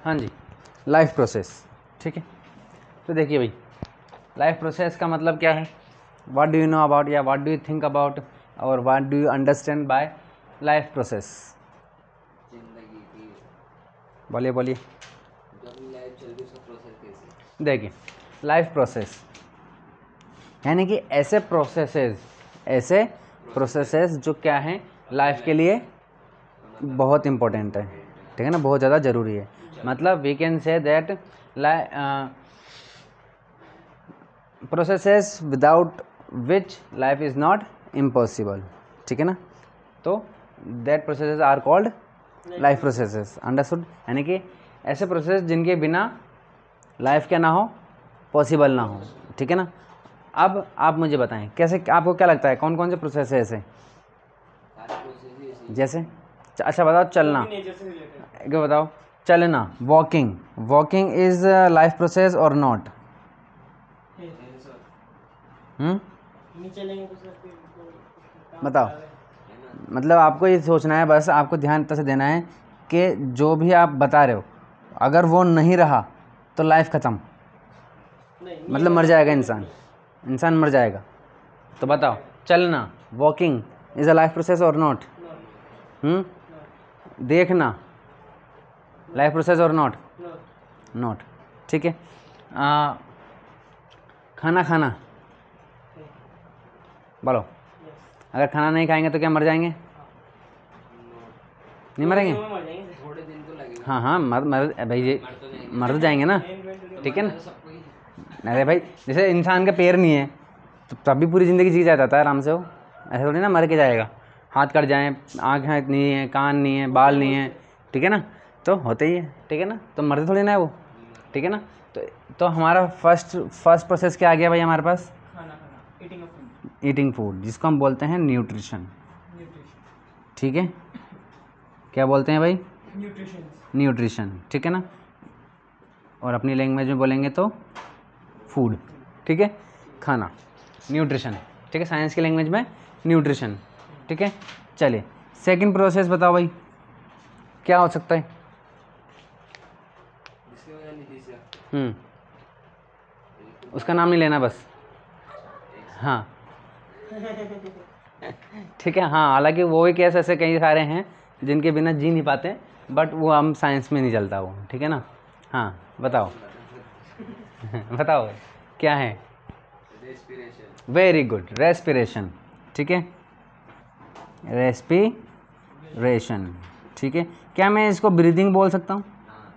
हाँ जी, life process. ठीक है, तो देखिए भाई, लाइफ प्रोसेस का मतलब क्या है, what do you know about या what do you think about और what do you understand by life process? जिंदगी की बोलिए बोलिए। जो अपनी लाइफ चल रही है उसका प्रोसेस कैसे? देखिए, लाइफ प्रोसेस यानी कि ऐसे प्रोसेसेस जो क्या हैं लाइफ के लिए बहुत इम्पोर्टेंट है, ठीक है ना, बहुत ज़्यादा ज़रूरी है। मतलब we can say that processes without which life is not impossible, ठीक है ना। तो that processes are called life processes, understood. यानी कि ऐसे प्रोसेस जिनके बिना लाइफ क्या ना हो, पॉसिबल ना हो, ठीक है ना। अब आप मुझे बताएं कैसे, आपको क्या लगता है कौन कौन से प्रोसेस है ऐसे? सारे प्रोसेस ही ऐसे ही जैसे अच्छा बताओ, चलना, क्या बताओ, चलना, वॉकिंग इज लाइफ प्रोसेस और नॉट? हैं सर, बताओ। है ना? मतलब आपको ये सोचना है, बस आपको ध्यान इतना से देना है कि जो भी आप बता रहे हो अगर वो नहीं रहा तो लाइफ ख़त्म, मतलब मर जाएगा इंसान मर जाएगा। तो बताओ, चलना, walking is a life process और नॉट? देखना, लाइफ प्रोसेस और नॉट, ठीक है। खाना खाना, बोलो, अगर खाना नहीं खाएंगे तो क्या मर जाएंगे? नहीं मरेंगे? थोड़े दिन तो लगेगा। हाँ हाँ, मर भाई, ये मर तो जाएंगे, मर तो जाएंगे ना, ठीक है ना। मरना तो सबको ही है। अरे भाई, जैसे इंसान के पैर नहीं है तो तब भी पूरी ज़िंदगी जी जाता है आराम से वो, ऐसा थोड़ी ना मर के जाएगा। हाथ कट जाए, आँखें नहीं है, कान नहीं है, बाल नहीं है, ठीक है ना, तो होते ही है, ठीक है ना, तो मरते थोड़ी ना है वो, ठीक है ना। तो हमारा फर्स्ट प्रोसेस क्या आ गया भाई हमारे पास? ईटिंग फूड, जिसको हम बोलते हैं न्यूट्रिशन, ठीक है। क्या बोलते हैं भाई? न्यूट्रिशन, ठीक है ना। और अपनी लैंग्वेज में बोलेंगे तो फूड, ठीक है, खाना, न्यूट्रिशन, ठीक है, साइंस की लैंग्वेज में न्यूट्रिशन, ठीक है। चलिए सेकंड प्रोसेस बताओ भाई, क्या हो सकता है? जिसकी वजह निधि से उसका नाम नहीं लेना बस, एक हाँ ठीक है, हाँ, हालांकि वो भी केस ऐसे कई सारे हैं जिनके बिना जी नहीं पाते, बट वो हम साइंस में नहीं चलता वो, ठीक है ना। हाँ बताओ बताओ क्या है? रेस्पिरेशन। वेरी गुड, रेस्पिरेशन, ठीक है, रेस्पिरेशन, ठीक है। क्या मैं इसको ब्रीदिंग बोल सकता हूँ? हाँ,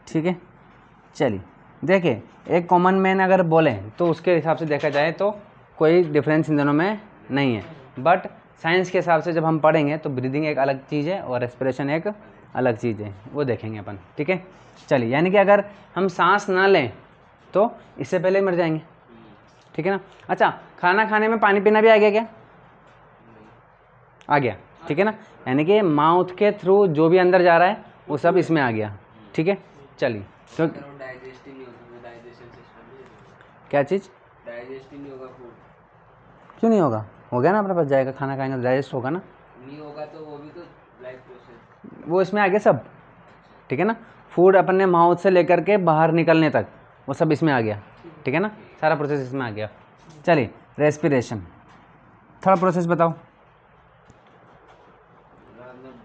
ठीक है। चलिए देखिए, एक कॉमन मैन अगर बोले तो उसके हिसाब से देखा जाए तो कोई डिफरेंस इन दोनों में नहीं है, बट साइंस के हिसाब से जब हम पढ़ेंगे तो ब्रीदिंग एक अलग चीज़ है और रेस्पिरेशन एक अलग चीज़ है, वो देखेंगे अपन, ठीक है। चलिए, यानी कि अगर हम सांस ना लें तो इससे पहले मर जाएंगे, ठीक है ना। अच्छा, खाना खाने में पानी पीना भी आ गया क्या? आ गया, ठीक है ना। यानी कि माउथ के थ्रू जो भी अंदर जा रहा है वो सब इसमें आ गया, ठीक है। चलिए, तो अगर वो डाइजेस्ट ही नहीं होगा, डाइजेशन सिस्टम नहीं है, क्या चीज़? डाइजेस्ट ही नहीं होगा फूड, क्यों नहीं होगा? हो गया ना, अपने पास जाएगा, खाना खाएंगे तो डाइजेस्ट होगा ना। नहीं होगा तो वो भी तो लाइफ प्रोसेस। वो इसमें आ गया सब, ठीक है ना। फूड अपने माउथ से लेकर के बाहर निकलने तक वो सब इसमें आ गया, ठीक है ना, सारा प्रोसेस इसमें आ गया। चलिए, रेस्पिरेशन, थर्ड प्रोसेस बताओ। मतलब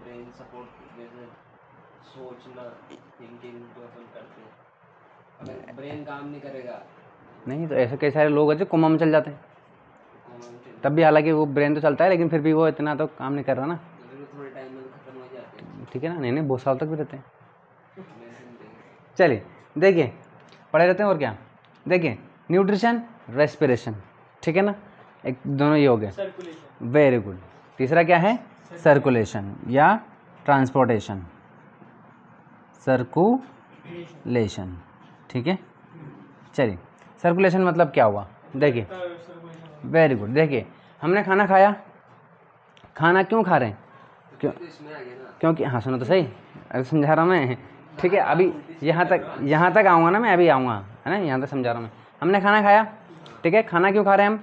ब्रेन सपोर्ट, जैसे सोचना, थिंकिंग जो अपन करते हैं, अगर ब्रेन काम नहीं करेगा नहीं तो ऐसे कई सारे लोग हैं जो कोमा में चल जाते हैं, तो कौन चल, तब भी हालांकि वो ब्रेन तो चलता है लेकिन फिर भी वो इतना तो काम नहीं कर रहा ना, तो फिर वो थोड़े टाइम में खत्म हो जाते हैं। ठीक है ना। नहीं नहीं, बहुत साल तक भी रहते हैं। मेडिसिन देंगे। चलिए देखिए, पढ़े रहते हैं और क्या, देखिए, न्यूट्रिशन, रेस्पिरेशन, ठीक है ना, एक दोनों ये हो गए, वेरी गुड। तीसरा क्या है? सर्कुलेशन या ट्रांसपोर्टेशन, सर्कुलेशन, ठीक है। चलिए, सर्कुलेशन मतलब क्या हुआ, देखिए, वेरी गुड। देखिए, हमने खाना खाया, खाना क्यों खा रहे हैं? क्यों? तो इसमें आ गया ना, क्योंकि, हाँ सुनो तो सही, अभी समझा रहा हूँ मैं, ठीक है, अभी यहाँ तक आऊँगा ना मैं, अभी आऊँगा, है ना, यहाँ तक समझा रहा हूँ मैं। हमने खाना खाया, ठीक है, खाना क्यों खा रहे हैं हम?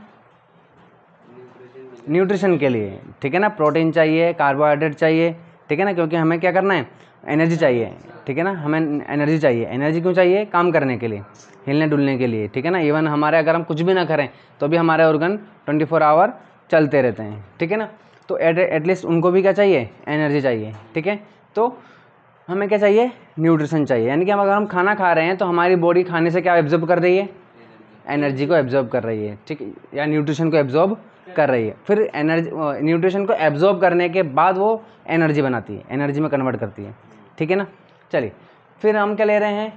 न्यूट्रिशन मिले, न्यूट्रिशन के लिए, ठीक है ना, प्रोटीन चाहिए, कार्बोहाइड्रेट चाहिए, ठीक है ना, क्योंकि हमें क्या करना है, एनर्जी चाहिए, ठीक है ना, हमें एनर्जी चाहिए। एनर्जी क्यों चाहिए, काम करने के लिए, हिलने डुलने के लिए, ठीक है ना। इवन हमारे अगर हम कुछ भी ना करें तो भी हमारे ऑर्गन 24 आवर चलते रहते हैं, ठीक है ना। तो एटलीस्ट उनको भी क्या चाहिए, एनर्जी चाहिए, ठीक है। तो हमें क्या चाहिए, न्यूट्रिशन चाहिए, यानी कि अगर हम खाना खा रहे हैं तो हमारी बॉडी खाने से क्या एब्जॉर्ब कर रही है, एनर्जी को एब्जॉर्ब कर रही है, ठीक है, या न्यूट्रिशन को एब्जॉर्ब कर रही है। फिर एनर्जी, न्यूट्रिशन को एब्जॉर्ब करने के बाद वो एनर्जी बनाती है, एनर्जी में कन्वर्ट करती है, ठीक है ना। चलिए, फिर हम क्या ले रहे हैं,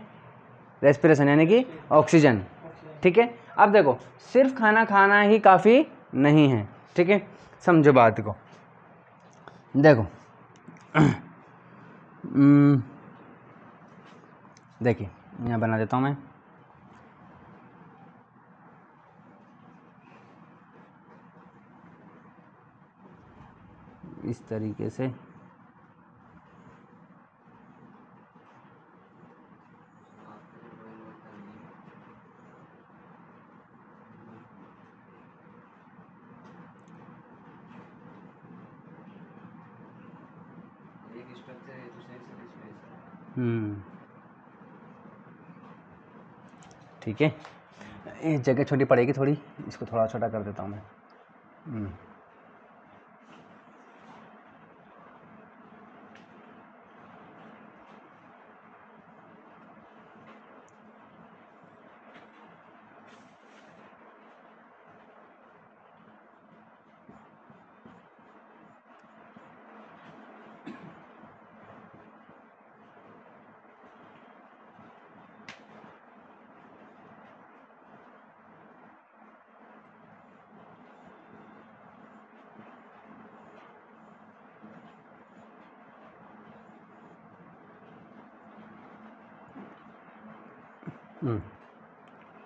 रेस्पिरेशन, यानी कि ऑक्सीजन, ठीक है। अब देखो, सिर्फ खाना खाना ही काफ़ी नहीं है, ठीक है, समझो बात को। देखो देखिए, यहाँ बना देता हूँ मैं, इस तरीके से। एक स्ट्रक्चर है, दूसरे से रेस्पिरेशन। ठीक है, ये जगह छोटी पड़ेगी थोड़ी, इसको थोड़ा छोटा कर देता हूँ मैं।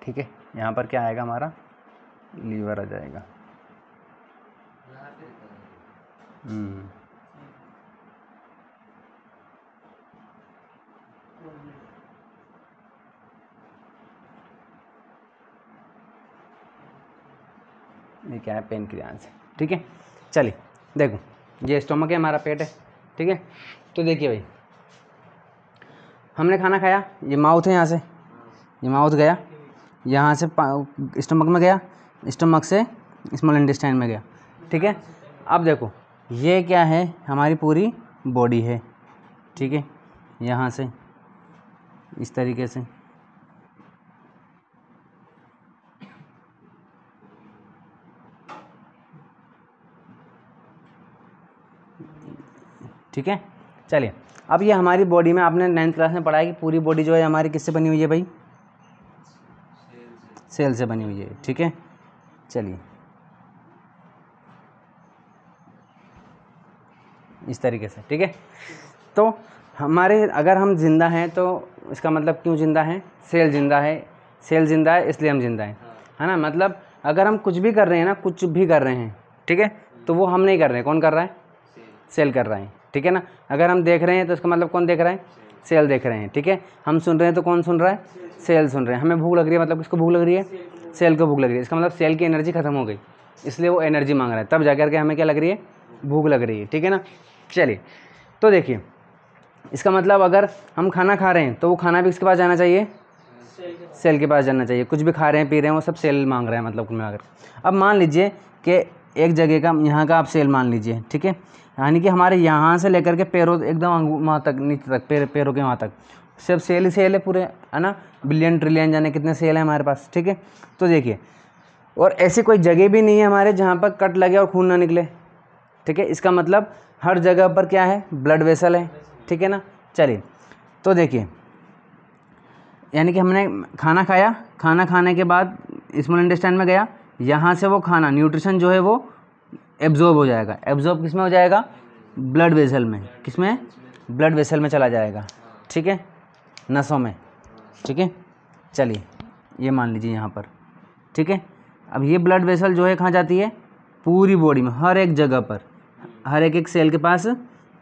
ठीक है, यहाँ पर क्या आएगा, हमारा लीवर आ जाएगा। यहाँ पे रहता है। ये क्या है, पेनक्रियास, ठीक है। चलिए देखो, ये स्टोमक है, हमारा पेट है, ठीक है। तो देखिए भाई, हमने खाना खाया, ये माउथ है, यहाँ से ये माउथ गया, यहाँ से स्टमक में गया, स्टमक से स्मॉल इंटेस्टाइन में गया, ठीक है। अब देखो, ये क्या है, हमारी पूरी बॉडी है, ठीक है, यहाँ से इस तरीके से, ठीक है। चलिए, अब ये हमारी बॉडी में, आपने 9th क्लास में पढ़ा है कि पूरी बॉडी जो है हमारी किससे बनी हुई है भाई, सेल से बनी हुई है, ठीक है। चलिए, इस तरीके से, ठीक है। तो हमारे, अगर हम जिंदा हैं तो इसका मतलब क्यों जिंदा हैं, सेल जिंदा है, सेल जिंदा है इसलिए हम जिंदा हैं, है ना। मतलब अगर हम कुछ भी कर रहे हैं ना, कुछ भी कर रहे हैं, ठीक है, तो वो हम नहीं कर रहे हैं, कौन कर रहा है, सेल कर रहा है, ठीक है ना। अगर हम देख रहे हैं तो इसका मतलब कौन देख रहा है, सेल देख रहे हैं, ठीक है। हम सुन रहे हैं तो कौन सुन रहा है, सेल सुन रहे हैं। हमें भूख लग रही है, मतलब किसको भूख लग रही है, सेल को भूख लग रही है। इसका मतलब सेल की एनर्जी खत्म हो गई, इसलिए वो एनर्जी मांग रहा है, तब जाकर के हमें क्या लग रही है, भूख लग रही है, ठीक है ना। चलिए, तो देखिए, इसका मतलब अगर हम खाना खा रहे हैं तो वो खाना भी किसके पास जाना चाहिए, सेल के पास जाना चाहिए। कुछ भी खा रहे हैं, पी रहे हैं, वो सब सेल मांग रहे हैं, मतलब कुल मिलाकर। अब मान लीजिए कि एक जगह का, यहाँ का आप सेल मान लीजिए, ठीक है, यानी कि हमारे यहाँ से लेकर के पैरों एकदम वहाँ तक, नीचे तक, पैरों के वहाँ तक सब सेल ही सेल है पूरे, है ना। बिलियन ट्रिलियन जाने कितने सेल हैं हमारे पास, ठीक है। तो देखिए, और ऐसी कोई जगह भी नहीं है हमारे जहाँ पर कट लगे और खून ना निकले, ठीक है। इसका मतलब हर जगह पर क्या है, ब्लड वेसल है, ठीक है ना। चलिए, तो देखिए, यानी कि हमने खाना खाया, खाना खाने के बाद स्मॉल इंटेस्टाइन में गया, यहाँ से वो खाना, न्यूट्रिशन जो है वो एब्जॉर्ब हो जाएगा। एब्जॉर्ब किस में हो जाएगा, ब्लड वेसल में, किस में, ब्लड वेसल में चला जाएगा, ठीक है, नसों में, ठीक है। चलिए, ये मान लीजिए यहाँ पर, ठीक है। अब ये ब्लड वेसल जो है कहाँ जाती है, पूरी बॉडी में, हर एक जगह पर, हर एक सेल के पास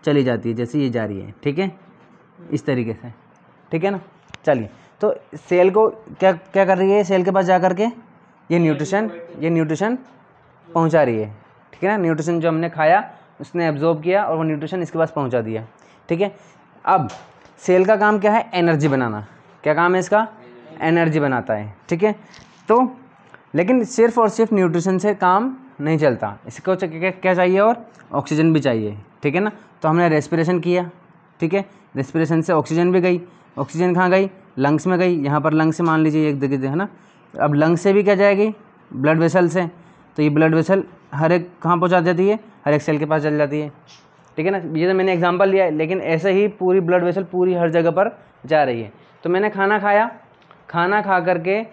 चली जाती है, जैसे ये जा रही है, ठीक है, इस तरीके से, ठीक है ना। चलिए, तो सेल को क्या क्या कर रही है, सेल के पास जा कर के ये न्यूट्रिशन पहुंचा रही है, ठीक है ना। न्यूट्रिशन जो हमने खाया उसने एब्जॉर्ब किया और वो न्यूट्रिशन इसके पास पहुंचा दिया, ठीक है। अब सेल का काम क्या है, एनर्जी बनाना। क्या काम है इसका, एनर्जी बनाता है, ठीक है। तो लेकिन सिर्फ और सिर्फ न्यूट्रिशन से काम नहीं चलता, इसको क्या चाहिए, और ऑक्सीजन भी चाहिए, ठीक है ना। तो हमने रेस्पिरेशन किया, ठीक है, रेस्पिरेशन से ऑक्सीजन भी गई, ऑक्सीजन कहाँ गई, लंग्स में गई, यहाँ पर लंग्स से मान लीजिए एक जगह है ना। अब लंग्स से भी क्या जाएगी, ब्लड वेसल से, तो ये ब्लड वेसल हर एक कहाँ पहुँचा जाती है, हर एक सेल के पास चल जाती है, ठीक है ना। ये तो मैंने एग्जांपल लिया है, लेकिन ऐसे ही पूरी ब्लड वेसल पूरी हर जगह पर जा रही है। तो मैंने खाना खाया, खाना खा करके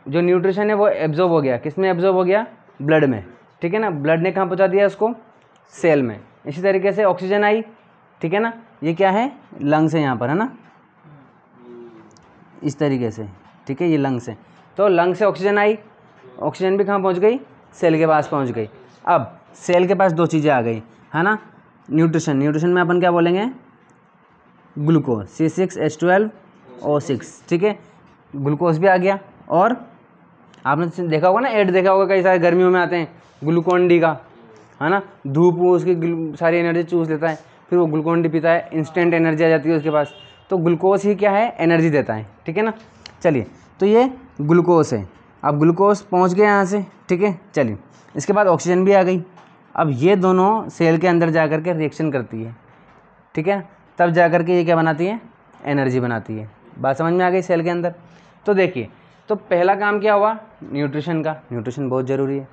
जो न्यूट्रिशन है वो एब्जॉर्ब हो गया, किस में एब्जॉर्ब हो गया, ब्लड में, ठीक है ना। ब्लड ने कहाँ पहुँचा दिया उसको, सेल में। इसी तरीके से ऑक्सीजन आई, ठीक है ना, ये क्या है, लंग्स है यहाँ पर, है ना, इस तरीके से, ठीक है, ये लंग्स है। तो लंग्स से ऑक्सीजन आई, ऑक्सीजन भी कहाँ पहुँच गई, सेल के पास पहुँच गई। अब सेल के पास दो चीज़ें आ गई, है ना, न्यूट्रिशन, न्यूट्रिशन में अपन क्या बोलेंगे, ग्लूकोज, C6H12O6, ठीक है, ग्लूकोज भी आ गया। और आपने देखा होगा ना, ऐड देखा होगा, कई सारे गर्मियों में आते हैं ग्लूकोन डी का, है ना, धूप वो उसकी सारी एनर्जी चूस लेता है, फिर वो ग्लूकोन डी पीता है, इंस्टेंट एनर्जी आ जाती है उसके पास। तो ग्लूकोज ही क्या है, एनर्जी देता है, ठीक है ना। चलिए, तो ये ग्लूकोज है। अब ग्लूकोज पहुंच गया यहाँ से, ठीक है। चलिए, इसके बाद ऑक्सीजन भी आ गई। अब ये दोनों सेल के अंदर जा कर के रिएक्शन करती है, ठीक है, तब जा कर के ये क्या बनाती है, एनर्जी बनाती है। बात समझ में आ गई सेल के अंदर। तो देखिए, तो पहला काम क्या हुआ, न्यूट्रिशन का, न्यूट्रिशन बहुत ज़रूरी है।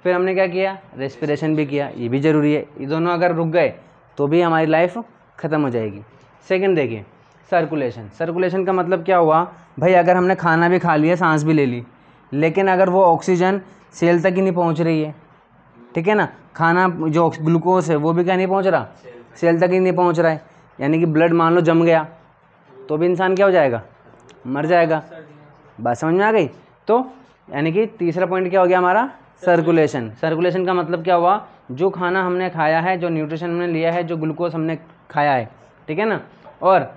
फिर हमने क्या किया, रेस्पिरेशन भी किया, ये भी ज़रूरी है। ये दोनों अगर रुक गए तो भी हमारी लाइफ ख़त्म हो जाएगी। सेकंड देखिए, सर्कुलेशन। सर्कुलेशन का मतलब क्या हुआ, भाई अगर हमने खाना भी खा लिया, सांस भी ले ली, लेकिन अगर वो ऑक्सीजन सेल तक ही नहीं पहुंच रही है, ठीक है ना, खाना जो ग्लूकोज है वो भी क्या नहीं पहुंच रहा, सेल तक ही नहीं पहुंच रहा है, यानी कि ब्लड मान लो जम गया, तो भी इंसान क्या हो जाएगा, मर जाएगा। बात समझ में आ गई। तो यानी कि तीसरा पॉइंट क्या हो गया हमारा, सर्कुलेशन। सर्कुलेशन का मतलब क्या हुआ, जो खाना हमने खाया है, जो न्यूट्रिशन हमने लिया है, जो ग्लूकोज हमने खाया है, ठीक है ना, और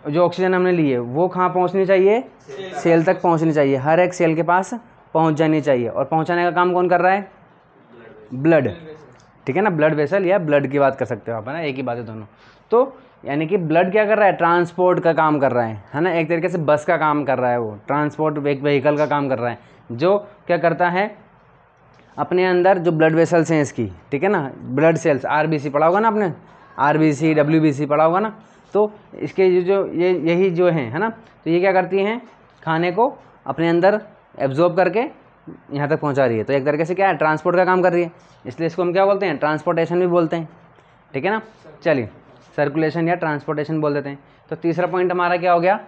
जो ऑक्सीजन हमने ली है वो कहाँ पहुँचनी चाहिए, सेल तक पहुँचनी चाहिए, हर एक सेल के पास पहुँच जानी चाहिए। और पहुँचाने का काम कौन कर रहा है, ब्लड, ठीक है ना, ब्लड वेसल या ब्लड की बात कर सकते हो आप, है ना, एक ही बात है दोनों। तो यानी कि ब्लड क्या कर रहा है, ट्रांसपोर्ट का काम कर रहा है ना, एक तरीके से बस का काम कर रहा है, वो ट्रांसपोर्ट एक व्हीकल का काम कर रहा है, जो क्या करता है, अपने अंदर जो ब्लड वेसल्स हैं इसकी, ठीक है ना, ब्लड सेल्स, आरबीसी पढ़ा होगा ना आपने, आरबीसी डब्ल्यूबीसी पढ़ा होगा ना। तो इसके जो ये यही जो हैं, है ना, तो ये क्या करती हैं, खाने को अपने अंदर एब्जॉर्ब करके यहाँ तक पहुँचा रही है। तो एक तरीके से क्या है, ट्रांसपोर्ट का काम कर रही है, इसलिए इसको हम क्या बोलते हैं, ट्रांसपोर्टेशन भी बोलते हैं, ठीक है ना। चलिए, सर्कुलेशन या ट्रांसपोर्टेशन बोल देते हैं। तो तीसरा पॉइंट हमारा क्या हो गया,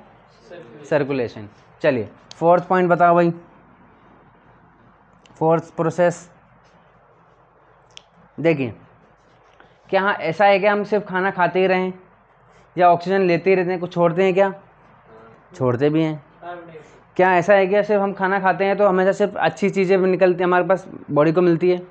सर्कुलेशन। चलिए, फोर्थ पॉइंट बताओ भाई, फोर्थ प्रोसेस। देखिए, क्या हाँ ऐसा है कि हम सिर्फ खाना खाते ही रहें या ऑक्सीजन लेते ही रहते हैं, कुछ छोड़ते हैं क्या, छोड़ते भी हैं। क्या ऐसा है कि सिर्फ हम खाना खाते हैं तो हमेशा सिर्फ अच्छी चीज़ें निकलती हैं हमारे पास, बॉडी को मिलती है,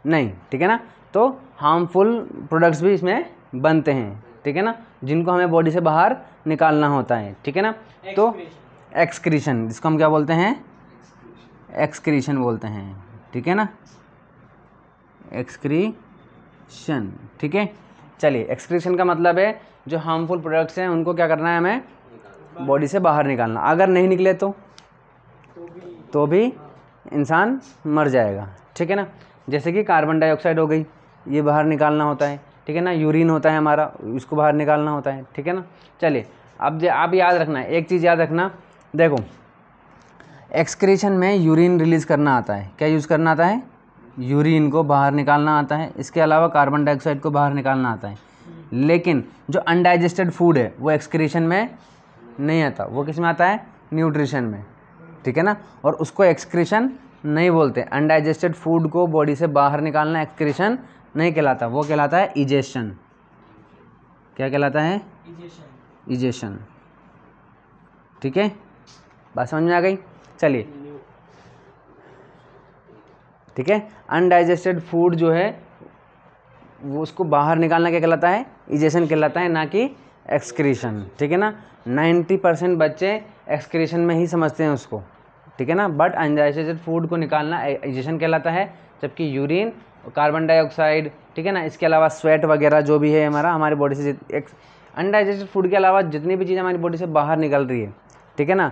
नहीं, ठीक है ना। तो हार्मफुल प्रोडक्ट्स भी इसमें बनते हैं, ठीक है ना, जिनको हमें बॉडी से बाहर निकालना होता है, ठीक है ना। तो एक्सक्रीशन, जिसको हम क्या बोलते हैं, एक्सक्रीशन बोलते हैं, ठीक है ना, एक्सक्रीशन, ठीक है। चलिए, एक्सक्रीशन का मतलब है जो हार्मफुल प्रोडक्ट्स हैं उनको क्या करना है, हमें बॉडी से बाहर निकालना। अगर नहीं निकले तो भी इंसान मर जाएगा, ठीक है ना। जैसे कि कार्बन डाइऑक्साइड हो गई, ये बाहर निकालना होता है, ठीक है ना, यूरिन होता है हमारा, इसको बाहर निकालना होता है, ठीक है ना। चलिए, अब आप याद रखना है, एक चीज़ याद रखना, देखो, एक्सक्रीशन में यूरिन रिलीज़ करना आता है, क्या यूज़ करना आता है, यूरिन को बाहर निकालना आता है, इसके अलावा कार्बन डाइऑक्साइड को बाहर निकालना आता है। लेकिन जो अनडाइजेस्टेड फूड है वो एक्सक्रीशन में नहीं आता, वो किस में आता है, न्यूट्रिशन में, ठीक है ना। और उसको एक्सक्रीशन नहीं बोलते, अनडाइजेस्टेड फूड को बॉडी से बाहर निकालना एक्सक्रीशन नहीं कहलाता, वो कहलाता है इजेशन। क्या कहलाता है, इजेशन, ठीक है, बात समझ में आ गई। चलिए, ठीक है, अनडाइजेस्टेड फूड जो है वो उसको बाहर निकालना क्या कहलाता है, इजेशन कहलाता है, ना कि एक्सक्रीशन, ठीक है ना। 90% बच्चे एक्सक्रीशन में ही समझते हैं उसको, ठीक है ना, बट अनडाइजेस्टेड फूड को निकालना इजेशन कहलाता है, जबकि यूरिन कार्बन डाइऑक्साइड, ठीक है ना, इसके अलावा स्वेट वगैरह जो भी है हमारा हमारी बॉडी से एक अनडाइजेस्टेड फूड के अलावा जितनी भी चीज़ें हमारी बॉडी से बाहर निकल रही है, ठीक है ना,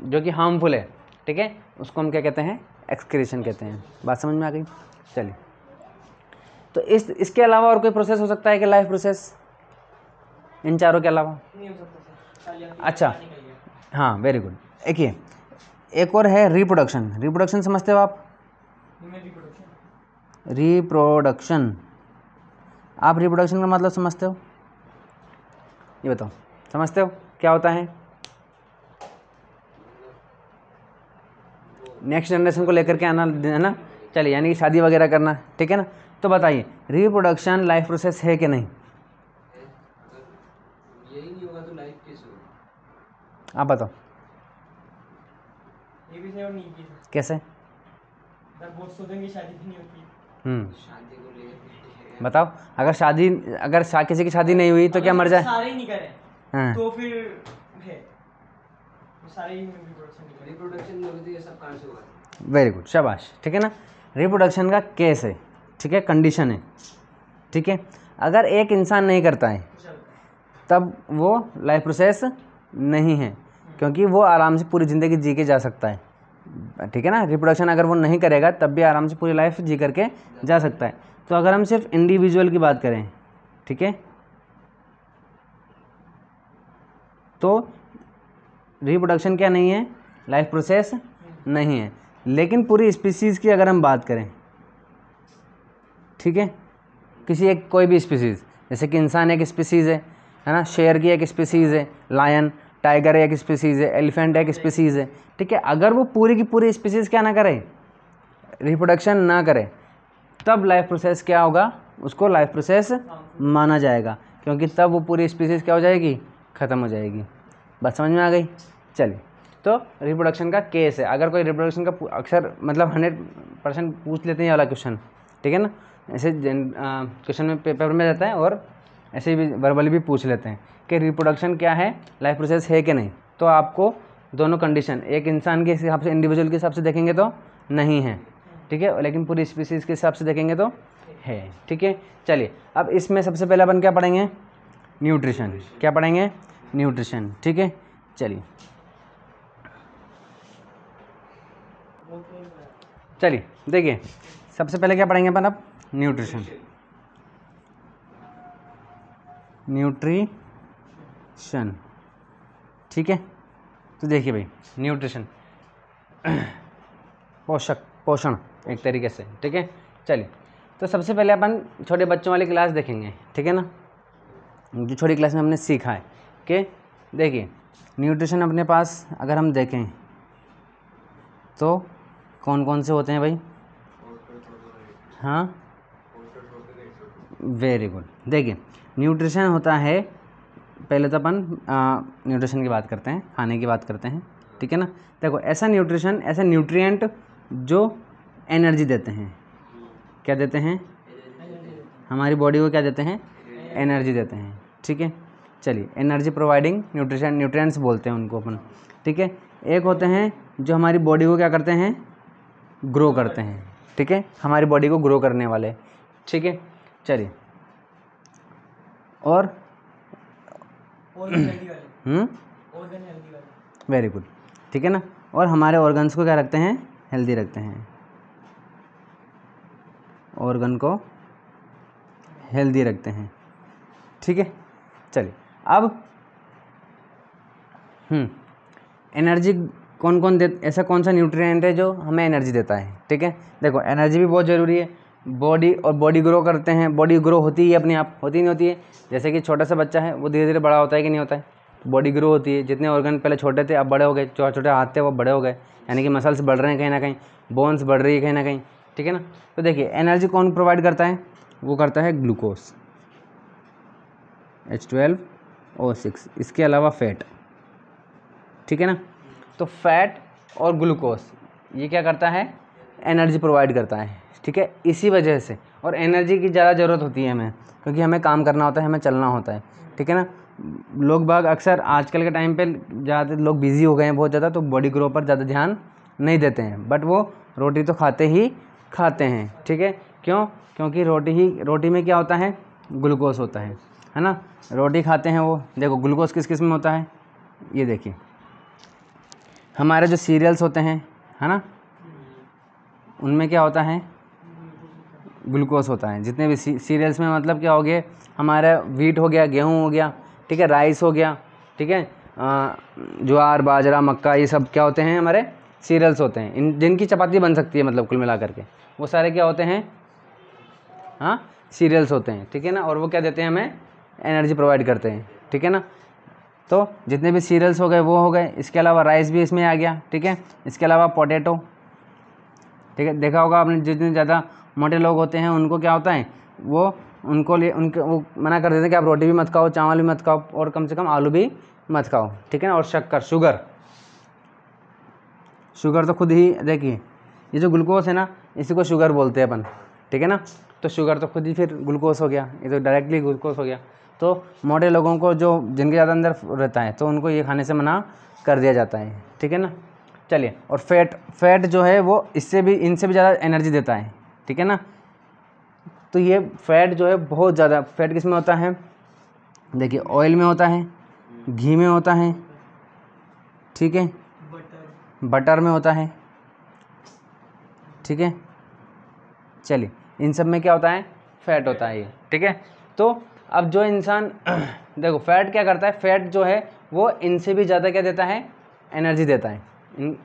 जो कि हार्मफुल है, ठीक है, उसको हम क्या कहते हैं, एक्सक्रीशन कहते हैं। बात समझ में आ गई? चलिए, तो इसके अलावा और कोई प्रोसेस हो सकता है कि लाइफ प्रोसेस इन चारों के अलावा? नहीं हो सकता सर। अच्छा, हाँ, वेरी गुड। देखिए, एक और है रिप्रोडक्शन। रिप्रोडक्शन समझते हो आप? रिप्रोडक्शन, आप रिप्रोडक्शन का मतलब समझते हो? ये बताओ, समझते हो क्या होता है? नेक्स्ट जनरेशन को लेकर के आना है ना, चलिए, यानी कि शादी वगैरह करना, ठीक है ना। तो बताइए, रिप्रोडक्शन लाइफ प्रोसेस है कि नहीं? यही नहीं होगा तो लाइफ कैसे होगी? आप बताओ ये भी सही और नहीं भी सही। कैसे? सर बहुत सोचेंगे शादी भी नहीं होती। शादी को लेकर बताओ, अगर किसी की शादी नहीं हुई तो क्या मर जाए? सारे ही नहीं करें हाँ, तो फिर है सारे ही रिप्रोडक्शन नहीं करें। रिप्रोडक्शन नहीं होगी तो ये सब कहाँ से होगा? वेरी गुड, शाबाश, ठीक है ना। रिप्रोडक्शन का केस है, ठीक है, कंडीशन है, ठीक है। अगर एक इंसान नहीं करता है तब वो लाइफ प्रोसेस नहीं है, क्योंकि वो आराम से पूरी ज़िंदगी जी के जा सकता है, ठीक है ना। रिप्रोडक्शन अगर वो नहीं करेगा तब भी आराम से पूरी लाइफ जी करके जा सकता है। तो अगर हम सिर्फ इंडिविजुअल की बात करें, ठीक है, तो रिप्रोडक्शन क्या नहीं है, लाइफ प्रोसेस नहीं है। लेकिन पूरी स्पीसीज़ की अगर हम बात करें, ठीक है, कोई भी स्पीसीज़, जैसे कि इंसान एक स्पीसीज़ है ना, शेर की एक स्पीसीज़ है, लायन, टाइगर एक स्पीसीज़ है, एलिफेंट एक स्पीसीज़ है, ठीक है। अगर वो पूरी की पूरी स्पीसीज़ क्या ना करे, रिप्रोडक्शन ना करे, तब लाइफ प्रोसेस क्या होगा, उसको लाइफ प्रोसेस माना जाएगा, क्योंकि तब वो पूरी स्पीसीज़ क्या हो जाएगी, ख़त्म हो जाएगी। बात समझ में आ गई? चलिए, तो रिप्रोडक्शन का केस है। अगर कोई रिप्रोडक्शन का अक्सर मतलब 100% पूछ लेते हैं ये वाला क्वेश्चन, ठीक है ना, ऐसे क्वेश्चन में पेपर में रहता है और ऐसे भी वर्बली भी पूछ लेते हैं कि रिप्रोडक्शन क्या है, लाइफ प्रोसेस है कि नहीं। तो आपको दोनों कंडीशन, एक इंसान के हिसाब से, इंडिविजुअल के हिसाब से देखेंगे तो नहीं है, ठीक है, लेकिन पूरी स्पीसीज़ के हिसाब से देखेंगे तो है, ठीक है। चलिए, अब इसमें सबसे पहले अपन क्या पढ़ेंगे, न्यूट्रिशन। क्या पढ़ेंगे? न्यूट्रिशन, ठीक है। चलिए देखिए, सबसे पहले क्या पढ़ेंगे अपन अब, न्यूट्रिशन। न्यूट्रिशन, ठीक है। तो देखिए भाई, न्यूट्रिशन पोषण एक तरीके से, ठीक है। चलिए, तो सबसे पहले अपन छोटे बच्चों वाली क्लास देखेंगे, ठीक है ना। जो छोटी क्लास में हमने सीखा है कि देखिए, न्यूट्रिशन अपने पास अगर हम देखें तो कौन कौन से होते हैं भाई? हाँ, वेरी गुड। देखिए, न्यूट्रिशन होता है, पहले तो अपन न्यूट्रिशन की बात करते हैं, खाने की बात करते हैं, ठीक है ना। देखो, ऐसा न्यूट्रिशन, ऐसे न्यूट्रिएंट जो एनर्जी देते हैं, क्या देते हैं, हमारी बॉडी को क्या देते हैं, एनर्जी देते हैं, ठीक है। चलिए, एनर्जी प्रोवाइडिंग न्यूट्रिशन, न्यूट्रिएंट्स बोलते हैं उनको अपन, ठीक है। एक होते हैं जो हमारी बॉडी को क्या करते हैं, ग्रो करते हैं, ठीक है, हमारी बॉडी को ग्रो करने वाले, ठीक है। चलिए, और वेरी गुड, ठीक है ना। और हमारे ऑर्गन्स को क्या रखते हैं, हेल्दी रखते हैं, ऑर्गन को हेल्दी रखते हैं, ठीक है। चलिए, अब एनर्जी कौन कौन दे, ऐसा कौन सा न्यूट्रिएंट है जो हमें एनर्जी देता है, ठीक है। देखो, एनर्जी भी बहुत ज़रूरी है, बॉडी ग्रो करते हैं, बॉडी ग्रो होती है अपने आप, होती नहीं होती है। जैसे कि छोटा सा बच्चा है, वो धीरे धीरे बड़ा होता है कि नहीं होता है, बॉडी ग्रो होती है। जितने ऑर्गन पहले छोटे थे अब बड़े हो गए, छोटे छोटे हाथ थे वो बड़े हो गए, यानी कि मसल्स बढ़ रहे हैं कहीं ना कहीं, बोन्स बढ़ रही है कहीं ना कहीं, ठीक है ना। तो देखिए, एनर्जी कौन प्रोवाइड करता है, वो करता है ग्लूकोज, H12O6, इसके अलावा फैट, ठीक है ना। तो फैट और ग्लूकोज ये क्या करता है, एनर्जी प्रोवाइड करता है, ठीक है। इसी वजह से, और एनर्जी की ज़्यादा ज़रूरत होती है हमें, क्योंकि हमें काम करना होता है, हमें चलना होता है, ठीक है ना। लोग बाग अक्सर आजकल के टाइम पे ज़्यादा लोग बिज़ी हो गए हैं बहुत ज़्यादा, तो बॉडी ग्रो पर ज़्यादा ध्यान नहीं देते हैं, बट वो रोटी तो खाते ही खाते हैं, ठीक है। क्यों? क्योंकि रोटी में क्या होता है, ग्लूकोज होता है ना। रोटी खाते हैं वो, देखो ग्लूकोज किस किस में होता है, ये देखिए हमारे जो सीरियल्स होते हैं, है ना, उनमें क्या होता है, ग्लूकोज होता है। जितने भी सीरियल्स में मतलब क्या हो गए, हमारा वीट हो गया, गेहूँ हो गया, ठीक है, राइस हो गया, ठीक है, ज्वार बाजरा मक्का, ये सब क्या होते हैं, हमारे सीरियल्स होते हैं। इन जिनकी चपाती बन सकती है, मतलब कुल मिला करके वो सारे क्या होते हैं, हाँ, सीरियल्स होते हैं, ठीक है ना। और वो क्या देते हैं, हमें एनर्जी प्रोवाइड करते हैं, ठीक है ना। तो जितने भी सीरियल्स हो गए वो हो गए, इसके अलावा राइस भी इसमें आ गया, ठीक है। इसके अलावा पोटैटो, ठीक है, देखा होगा आपने, जितने ज़्यादा मोटे लोग होते हैं उनको क्या होता है, वो उनके वो मना कर देते हैं कि आप रोटी भी मत खाओ, चावल भी मत खाओ, और कम से कम आलू भी मत खाओ, ठीक है ना। और शक्कर, शुगर तो खुद ही देखिए, ये जो ग्लूकोज है ना, इसी को शुगर बोलते हैं अपन, ठीक है ना। तो शुगर तो खुद ही फिर ग्लूकोज हो गया, ये तो डायरेक्टली ग्लूकोज हो गया। तो मोटे लोगों को, जो जिनके ज़्यादा अंदर रहता है, तो उनको ये खाने से मना कर दिया जाता है, ठीक है ना। चलिए, और फैट जो है वो इनसे भी ज़्यादा एनर्जी देता है, ठीक है ना। तो ये फैट जो है बहुत ज़्यादा, फैट किस में होता है, देखिए ऑयल में होता है, घी में होता है, ठीक है, बटर में होता है, ठीक है। चलिए, इन सब में क्या होता है, फैट होता है ये, ठीक है। तो अब जो इंसान देखो फैट क्या करता है, फैट जो है वो इनसे भी ज़्यादा क्या देता है, एनर्जी देता है।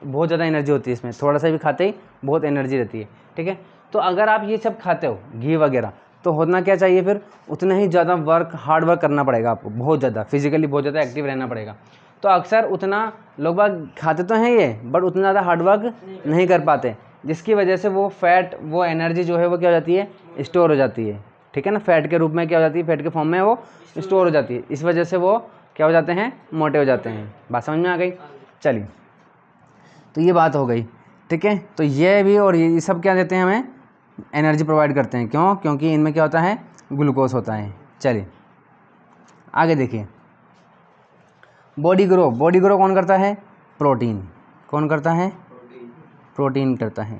बहुत ज़्यादा एनर्जी होती है इसमें, थोड़ा सा भी खाते ही बहुत एनर्जी रहती है, ठीक है। तो अगर आप ये सब खाते हो, घी वगैरह, तो होना क्या चाहिए फिर, उतना ही ज़्यादा हार्ड वर्क करना पड़ेगा आपको, बहुत ज़्यादा फिजिकली बहुत ज़्यादा एक्टिव रहना पड़ेगा। तो अक्सर उतना लोग बाग खाते तो हैं ये, बट उतना ज़्यादा हार्ड वर्क नहीं कर पाते, जिसकी वजह से वो फैट, वो एनर्जी जो है वो क्या हो जाती है, स्टोर हो जाती है, ठीक है ना। फैट के रूप में क्या हो जाती है, फैट के फॉर्म में वो स्टोर हो जाती है। इस वजह से वो क्या हो जाते हैं, मोटे हो जाते हैं। बात समझ में आ गई? चलिए, तो ये बात हो गई, ठीक है। तो ये भी और ये सब क्या देते हैं, हमें एनर्जी प्रोवाइड करते हैं। क्यों? क्योंकि इनमें क्या होता है, ग्लूकोज होता है। चलिए आगे देखिए, बॉडी ग्रो कौन करता है, प्रोटीन। कौन करता है, प्रोटीन करता है।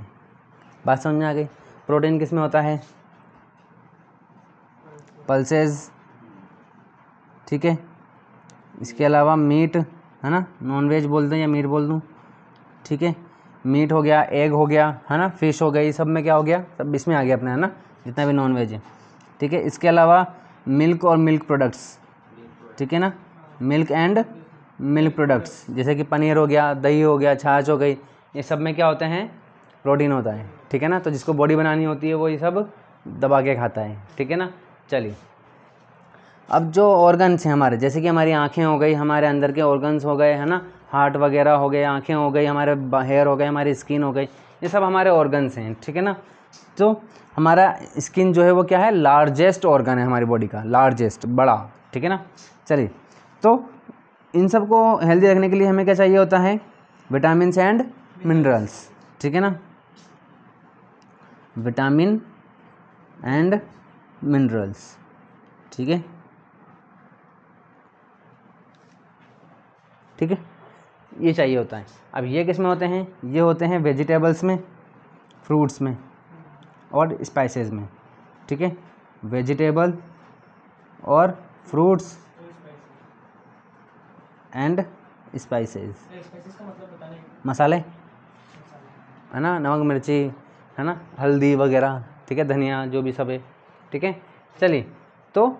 बात समझ में आ गई? प्रोटीन किस में होता है, पल्सेस, ठीक है। इसके अलावा मीट, है ना, नॉन वेज बोलते हैं या मीट बोल दूँ, ठीक है। मीट हो गया, एग हो गया, है ना, फिश हो गई, सब में क्या हो गया, सब इसमें आ गया अपने, है ना, जितना भी नॉन वेज है, ठीक है। इसके अलावा मिल्क और मिल्क प्रोडक्ट्स, ठीक है ना, मिल्क एंड मिल्क प्रोडक्ट्स, जैसे कि पनीर हो गया, दही हो गया, छाछ हो गई, ये सब में क्या होते हैं, प्रोटीन होता है, ठीक है ना। तो जिसको बॉडी बनानी होती है वो ये सब दबा के खाता है, ठीक है ना। चलिए, अब जो ऑर्गन्स हैं हमारे, जैसे कि हमारी आँखें हो गई, हमारे अंदर के ऑर्गन्स हो गए, है ना, हार्ट वगैरह हो गए, आँखें हो गई, हमारे हेयर हो गए, हमारी स्किन हो गई, ये सब हमारे ऑर्गन्स हैं, ठीक है ना। तो हमारा स्किन जो है वो क्या है, लार्जेस्ट ऑर्गन है हमारी बॉडी का, लार्जेस्ट, बड़ा, ठीक है ना। चलिए, तो इन सब को हेल्दी रखने के लिए हमें क्या चाहिए होता है, विटामिन एंड मिनरल्स, ठीक है ना, विटामिन एंड मिनरल्स, ठीक है, ठीक है, ये चाहिए होता है। अब ये किस में होते हैं, ये होते हैं वेजिटेबल्स में, फ्रूट्स में और स्पाइसेस में, ठीक है। वेजिटेबल और फ्रूट्स एंड स्पाइसेस, स्पाइसेस का मतलब बताने मसाले, है ना, नमक मिर्ची, है ना, हल्दी वगैरह, ठीक है, धनिया, जो भी सब है, ठीक है। चलिए, तो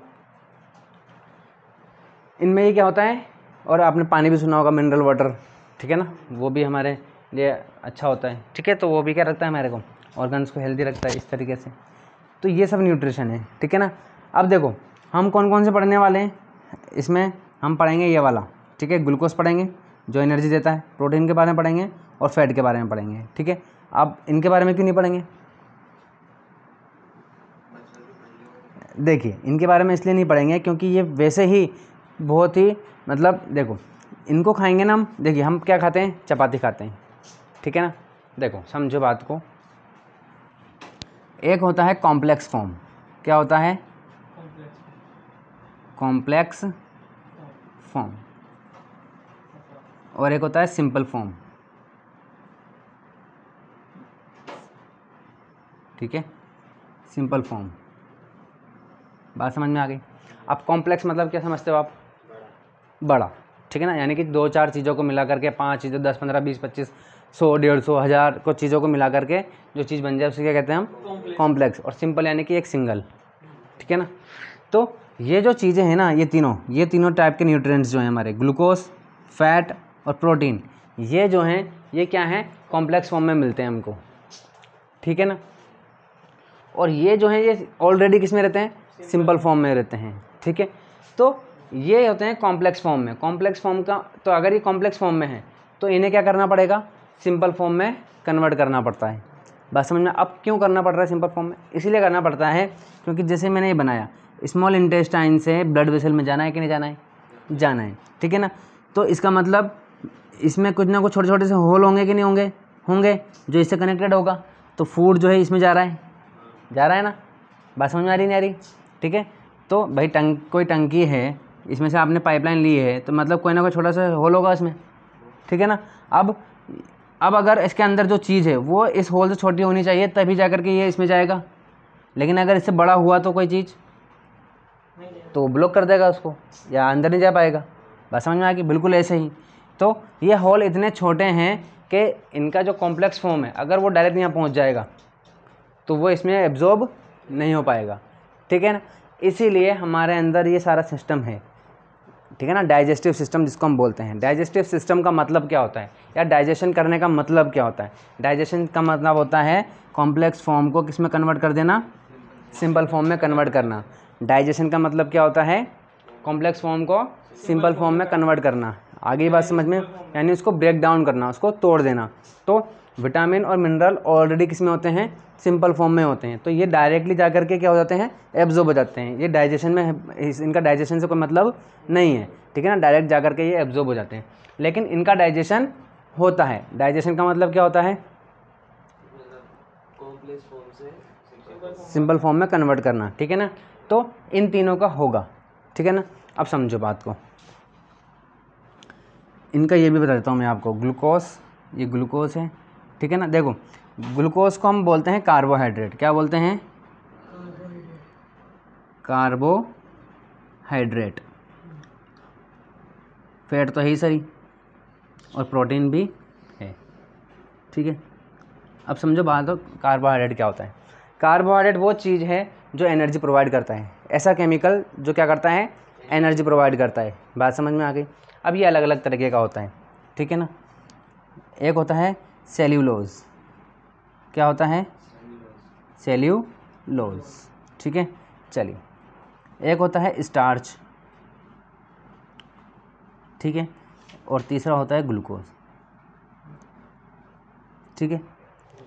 इनमें ये क्या होता है, और आपने पानी भी सुना होगा, मिनरल वाटर, ठीक है ना, वो भी हमारे लिए अच्छा होता है, ठीक है। तो वो भी क्या रखता है, हमारे को ऑर्गन्स को हेल्दी रखता है इस तरीके से। तो ये सब न्यूट्रिशन है, ठीक है ना। अब देखो, हम कौन कौन से पढ़ने वाले हैं इसमें, हम पढ़ेंगे ये वाला, ठीक है, ग्लूकोज पढ़ेंगे जो एनर्जी देता है, प्रोटीन के बारे में पढ़ेंगे और फैट के बारे में पढ़ेंगे, ठीक है। अब इनके बारे में क्यों नहीं पढ़ेंगे, देखिए इनके बारे में इसलिए नहीं पढ़ेंगे क्योंकि ये वैसे ही बहुत ही, मतलब देखो, इनको खाएंगे ना हम, देखिए हम क्या खाते हैं, चपाती खाते हैं, ठीक है ना। देखो समझो बात को, एक होता है कॉम्प्लेक्स फॉर्म, क्या होता है, कॉम्प्लेक्स फॉर्म, और एक होता है सिंपल फॉर्म। ठीक है, सिंपल फॉर्म। बात समझ में आ गई। अब कॉम्प्लेक्स मतलब क्या समझते हो आप? बड़ा, ठीक है ना, यानी कि 2-4 चीज़ों को मिला करके, 5 चीज़ों, 10, 15, 20, 25, 100, 150, 1000 को चीज़ों को मिला करके जो चीज़ बन जाए उसे क्या कहते हैं हम? कॉम्प्लेक्स। और सिंपल यानी कि एक सिंगल, ठीक है ना। तो ये जो चीज़ें हैं ना, ये तीनों टाइप के न्यूट्रिएंट्स जो हैं हमारे, ग्लूकोज, फैट और प्रोटीन, ये जो हैं ये क्या हैं? कॉम्प्लेक्स फॉर्म में मिलते हैं हमको, ठीक है ना। और ये जो हैं ये ऑलरेडी किस में रहते हैं? सिंपल फॉर्म में रहते हैं, ठीक है। तो ये होते हैं कॉम्प्लेक्स फॉर्म में। कॉम्प्लेक्स फॉर्म का तो अगर ये कॉम्प्लेक्स फॉर्म में है तो इन्हें क्या करना पड़ेगा? सिंपल फॉर्म में कन्वर्ट करना पड़ता है। बात समझ में? अब क्यों करना पड़ रहा है सिंपल फॉर्म में? इसीलिए करना पड़ता है क्योंकि जैसे मैंने ये बनाया, स्मॉल इंटेस्टाइन से ब्लड वेसल में जाना है कि नहीं जाना है? जाना है, ठीक है ना। तो इसका मतलब इसमें कुछ ना कुछ छोटे छोटे से होल होंगे कि नहीं होंगे? होंगे, जो इससे कनेक्टेड होगा। तो फूड जो है इसमें जा रहा है ना। बात समझ में आ रही नहीं आ रही? ठीक है। तो भाई कोई टंकी है, इसमें से आपने पाइपलाइन ली है, तो मतलब कोई ना कोई छोटा सा होल होगा इसमें, ठीक है ना। अब अगर इसके अंदर जो चीज़ है वो इस होल से छोटी होनी चाहिए तभी जा कर के ये इसमें जाएगा, लेकिन अगर इससे बड़ा हुआ तो कोई चीज़ तो ब्लॉक कर देगा उसको, या अंदर नहीं जा पाएगा। बात समझ में आ गई? बिल्कुल ऐसे ही। तो ये होल इतने छोटे हैं कि इनका जो कॉम्प्लेक्स फॉर्म है अगर वो डायरेक्ट यहाँ पहुँच जाएगा तो वो इसमें एब्जॉर्ब नहीं हो पाएगा, ठीक है ना। इसीलिए हमारे अंदर ये सारा सिस्टम है, ठीक है ना, डाइजेस्टिव सिस्टम जिसको हम बोलते हैं। डाइजेस्टिव सिस्टम का मतलब क्या होता है, या डाइजेशन करने का मतलब क्या होता है? डाइजेशन का मतलब होता है कॉम्प्लेक्स फॉर्म को किस में कन्वर्ट कर देना? सिंपल फॉर्म में कन्वर्ट करना। डाइजेशन का मतलब क्या होता है? कॉम्प्लेक्स फॉर्म को सिंपल फॉर्म में कन्वर्ट करना। आगे बात समझ में? यानी उसको ब्रेक डाउन करना, उसको तोड़ देना। तो विटामिन और मिनरल ऑलरेडी किस में होते हैं? सिंपल फॉर्म में होते हैं। तो ये डायरेक्टली जा करके क्या हो जाते हैं? एब्जॉर्ब हो जाते हैं। ये डाइजेशन में इनका डाइजेशन से कोई मतलब नहीं है, ठीक है ना। डायरेक्ट जा करके ये एब्जॉर्ब हो जाते हैं, लेकिन इनका डाइजेशन होता है। डाइजेशन का मतलब क्या होता है? कॉम्प्लेक्स फॉर्म से सिंपल फॉर्म में कन्वर्ट करना, ठीक है ना। तो इन तीनों का होगा, ठीक है ना। अब समझो बात को, इनका ये भी बता देता हूँ मैं आपको। ग्लूकोज, ये ग्लूकोज है, ठीक है ना। देखो, ग्लूकोज को हम बोलते हैं कार्बोहाइड्रेट। क्या बोलते हैं? कार्बोहाइड्रेट। फैट तो है ही सही, और प्रोटीन भी है, ठीक है। अब समझो बात हो, कार्बोहाइड्रेट क्या होता है? कार्बोहाइड्रेट वो चीज़ है जो एनर्जी प्रोवाइड करता है। ऐसा केमिकल जो क्या करता है? एनर्जी प्रोवाइड करता है। बात समझ में आ गई? अब ये अलग अलग तरीके का होता है, ठीक है ना। एक होता है सेल्यूलोज। क्या होता है? सेल्यूलोज, ठीक है। चलिए, एक होता है स्टार्च, ठीक है, और तीसरा होता है ग्लूकोज, ठीक है।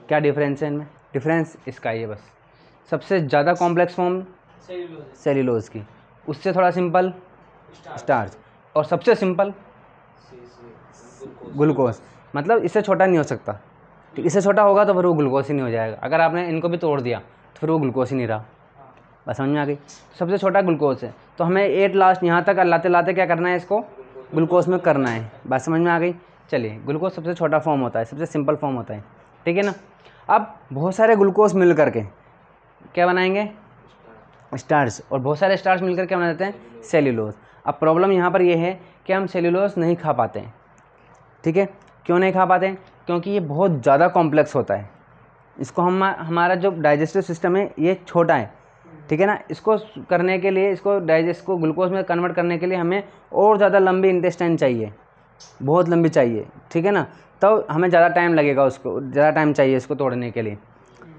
क्या डिफरेंस है इनमें? डिफरेंस इसका ये बस, सबसे ज़्यादा कॉम्प्लेक्स फॉर्म सेल्यूलोज की, उससे थोड़ा सिंपल स्टार्च, और सबसे सिंपल ग्लूकोज। मतलब इससे छोटा नहीं हो सकता, ठीक। इससे छोटा होगा तो फिर वो ग्लूकोज ही नहीं हो जाएगा। अगर आपने इनको भी तोड़ दिया तो फिर वो ग्लूकोज ही नहीं रहा। बस समझ में आ गई? सबसे छोटा ग्लूकोज है, तो हमें एट लास्ट यहाँ तक लाते लाते क्या करना है? इसको ग्लूकोज में करना है। बात समझ में आ गई? चलिए, ग्लूकोज सबसे छोटा फॉर्म होता है, सबसे सिंपल फॉर्म होता है, ठीक है ना। अब बहुत सारे ग्लूकोज मिल करके क्या बनाएंगे? स्टार्च, और बहुत सारे स्टार्च मिलकर क्या बना देते हैं? सेल्यूलोज। अब प्रॉब्लम यहाँ पर ये है कि हम सेल्यूलोज नहीं खा पाते हैं, ठीक है। क्यों नहीं खा पाते? क्योंकि ये बहुत ज़्यादा कॉम्प्लेक्स होता है। इसको हमारा जो डाइजेस्टिव सिस्टम है ये छोटा है, ठीक है ना। इसको करने के लिए, इसको ग्लूकोज में कन्वर्ट करने के लिए हमें और ज़्यादा लंबी इंटेस्टाइन चाहिए, बहुत लंबी चाहिए, ठीक है ना। तो हमें ज़्यादा टाइम लगेगा, उसको ज़्यादा टाइम चाहिए इसको तोड़ने के लिए।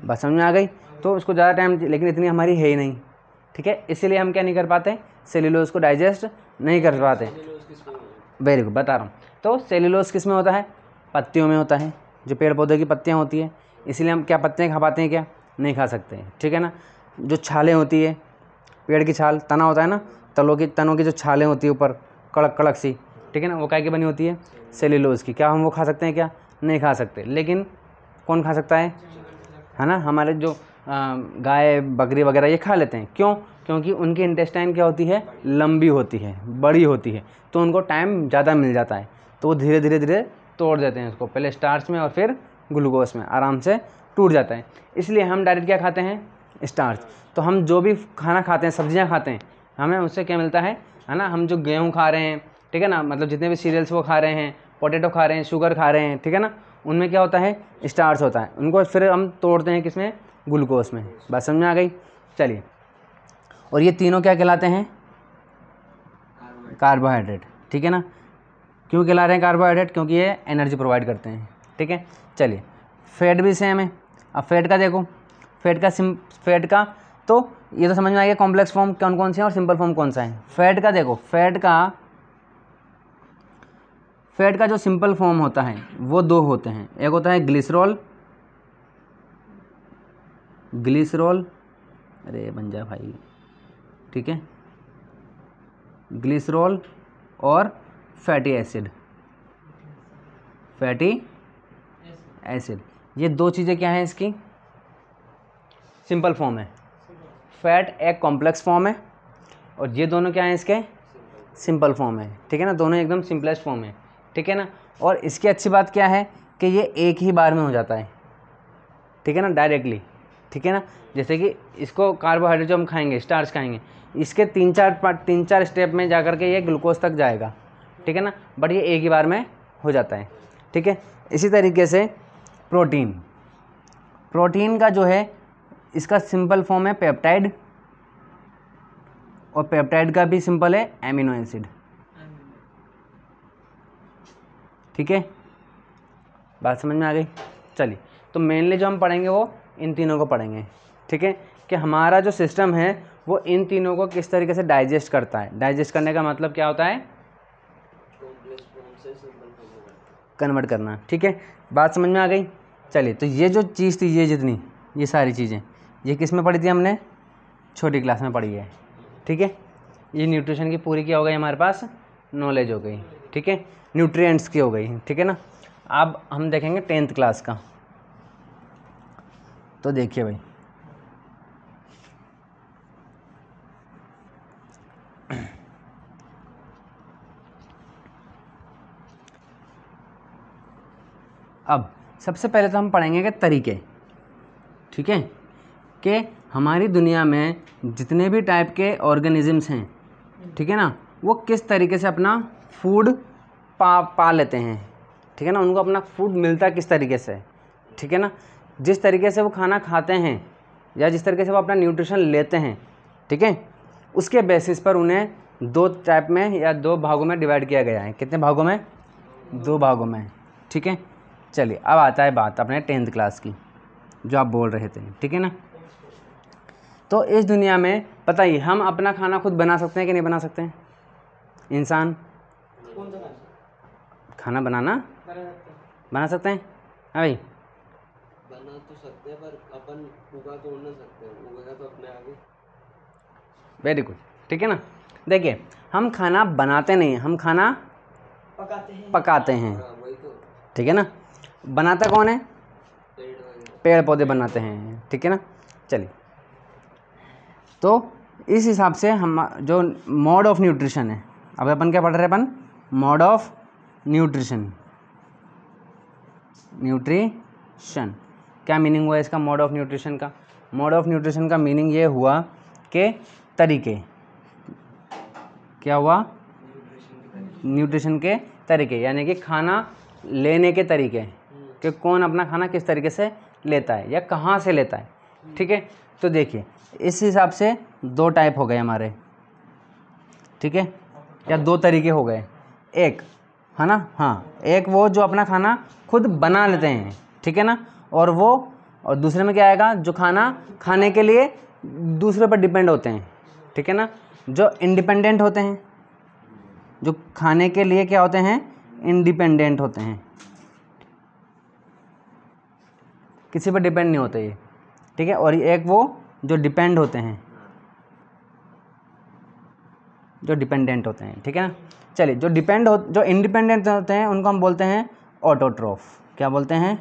बस समझ में आ गई? तो उसको ज़्यादा टाइम, लेकिन इतनी हमारी है ही नहीं, ठीक है। इसीलिए हम क्या नहीं कर पाते? सेल्यूलोज को डाइजेस्ट नहीं कर पाते। वेरी गुड, बता रहा हूँ। तो सेल्यूलोज किस में होता है? पत्तियों में होता है, जो पेड़ पौधे की पत्तियाँ होती है। इसीलिए हम क्या पत्तियाँ खा पाते हैं? क्या नहीं खा सकते हैं, ठीक है ना। जो छालें होती है, पेड़ की छाल, तना होता है ना, तनों की जो छालें होती है ऊपर कड़क कड़क सी, ठीक है ना, वो काय की बनी होती है? सेल्यूलोज की। क्या हम वो खा सकते हैं? क्या नहीं खा सकते। लेकिन कौन खा सकता है ना? हमारे जो गाय बकरी वगैरह ये खा लेते हैं। क्यों? क्योंकि उनकी इंटेस्टाइन क्या होती है? लंबी होती है, बड़ी होती है, तो उनको टाइम ज़्यादा मिल जाता है। तो वो धीरे धीरे धीरे तोड़ देते हैं उसको, पहले स्टार्च में और फिर ग्लूकोज में, आराम से टूट जाता है। इसलिए हम डायरेक्ट क्या खाते हैं, स्टार्च। तो हम जो भी खाना खाते हैं, सब्जियां खाते हैं, हमें उससे क्या मिलता है ना, हम जो गेहूँ खा रहे हैं, ठीक है ना, मतलब जितने भी सीरियल्स वो खा रहे हैं, पोटैटो खा रहे हैं, शुगर खा रहे हैं, ठीक है ना, उनमें क्या होता है, स्टार्च होता है। उनको फिर हम तोड़ते हैं किसमें, ग्लूकोज में। बात समझ में आ गई। चलिए, और ये तीनों क्या कहलाते हैं, कार्बोहाइड्रेट, ठीक है ना। क्यों कहला रहे हैं कार्बोहाइड्रेट, क्योंकि ये एनर्जी प्रोवाइड करते हैं, ठीक है। चलिए, फैट भी सेम है। अब फैट का देखो, फैट का तो ये तो समझ में आ गया कॉम्प्लेक्स फॉर्म कौन कौन से हैं और सिंपल फॉर्म कौन सा है। फैट का देखो, फैट का जो सिंपल फॉर्म होता है वो दो होते हैं, एक होता है ग्लिसरॉल, अरे बन जा भाई, ठीक है, ग्लिसरॉल और फैटी एसिड। ये दो चीज़ें क्या हैं, इसकी सिंपल फॉर्म है। फैट एक कॉम्प्लेक्स फॉर्म है और ये दोनों क्या हैं, इसके सिंपल फॉर्म है, ठीक है ना, दोनों एकदम सिंपलेस्ट फॉर्म है, ठीक है ना। और इसकी अच्छी बात क्या है कि ये एक ही बार में हो जाता है, ठीक है ना, डायरेक्टली, ठीक है ना। जैसे कि इसको कार्बोहाइड्रेट जो हम खाएंगे, स्टार्च खाएंगे, इसके तीन चार स्टेप में जा कर के ये ग्लूकोज तक जाएगा, ठीक है ना, बट ये एक ही बार में हो जाता है, ठीक है। इसी तरीके से प्रोटीन का जो है, इसका सिंपल फॉर्म है पेप्टाइड, और पेप्टाइड का भी सिंपल है एमिनो एसिड, ठीक है। बात समझ में आ गई। चलिए, तो मेनली जो हम पढ़ेंगे वो इन तीनों को पढ़ेंगे, ठीक है, कि हमारा जो सिस्टम है वो इन तीनों को किस तरीके से डाइजेस्ट करता है। डाइजेस्ट करने का मतलब क्या होता है, कन्वर्ट करना, ठीक है। बात समझ में आ गई। चलिए, तो ये जो चीज़ थी, ये जितनी ये सारी चीज़ें, ये किस में पढ़ी थी हमने, छोटी क्लास में पढ़ी है, ठीक है। ये न्यूट्रिशन की पूरी क्या हो गई हमारे पास, नॉलेज हो गई, ठीक है, न्यूट्रिएंट्स की हो गई, ठीक है ना। अब हम देखेंगे 10th क्लास का। तो देखिए भाई, अब सबसे पहले तो हम पढ़ेंगे कि तरीके, ठीक है, कि हमारी दुनिया में जितने भी टाइप के ऑर्गेनिजम्स हैं, ठीक है ना, वो किस तरीके से अपना फूड पा लेते हैं, ठीक है ना, उनको अपना फूड मिलता किस तरीके से, ठीक है ना। जिस तरीके से वो खाना खाते हैं या जिस तरीके से वो अपना न्यूट्रिशन लेते हैं, ठीक है, उसके बेसिस पर उन्हें दो टाइप में या दो भागों में डिवाइड किया गया है। कितने भागों में, दो भागों में, ठीक है। चलिए, अब आता है बात अपने 10th क्लास की, जो आप बोल रहे थे, ठीक है ना। तो इस दुनिया में पता ही, हम अपना खाना खुद बना सकते हैं कि नहीं बना सकते हैं, इंसान कौन सा खाना बनाना बना सकते हैं, हाँ भाई, बना तो सकते हैं, पर अपन उगा तो ना सकते हैं, उगेगा तो अपने आगे। वेरी गुड, ठीक है ना। देखिए, हम खाना बनाते नहीं, हम खाना पकाते हैं, हाँ, वही तो, ठीक है ना। बनाता कौन है, पेड़ वगैरह। पेड़ पौधे बनाते हैं, ठीक है ना। चलिए, तो इस हिसाब से हम जो मोड ऑफ न्यूट्रिशन है, अब अपन क्या पढ़ रहे हैं, अपन मोड ऑफ न्यूट्रिशन क्या मीनिंग हुआ इसका, मोड ऑफ न्यूट्रिशन का। मोड ऑफ न्यूट्रिशन का मीनिंग ये हुआ कि तरीके, क्या हुआ, न्यूट्रिशन के तरीके, यानी कि खाना लेने के तरीके, कि कौन अपना खाना किस तरीके से लेता है या कहाँ से लेता है, ठीक है। तो देखिए, इस हिसाब से दो टाइप हो गए हमारे, ठीक है, या दो तरीके हो गए। एक है ना, हाँ, एक वो जो अपना खाना खुद बना लेते हैं, ठीक है ना, और दूसरे में क्या आएगा, जो खाना खाने के लिए दूसरे पर डिपेंड होते हैं, ठीक है ना, जो इंडिपेंडेंट होते हैं, जो खाने के लिए क्या होते हैं, इंडिपेंडेंट होते हैं, किसी पर डिपेंड नहीं होते ये, ठीक है। और एक वो जो डिपेंड होते हैं, जो डिपेंडेंट होते हैं, ठीक है ना। चलिए, जो इंडिपेंडेंट होते हैं उनको हम बोलते हैं ऑटोट्रॉफ। क्या बोलते हैं,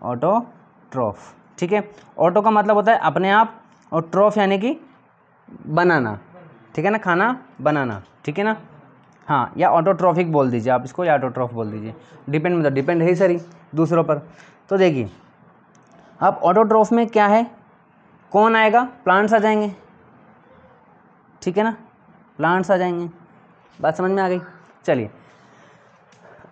ऑटोट्रॉफ, ठीक है। ऑटो का मतलब होता है अपने आप, और ट्रॉफ यानी कि बनाना, ठीक है ना, खाना बनाना, ठीक है ना। हाँ, या ऑटोट्रॉफिक बोल दीजिए आप इसको, या ऑटोट्रॉफ बोल दीजिए, डिपेंड मतलब डिपेंड है ही सही दूसरों पर। तो देखिए, अब ऑटोट्रॉफ में क्या है, कौन आएगा, प्लांट्स आ जाएंगे, ठीक है ना, प्लांट्स आ जाएंगे। बात समझ में आ गई। चलिए,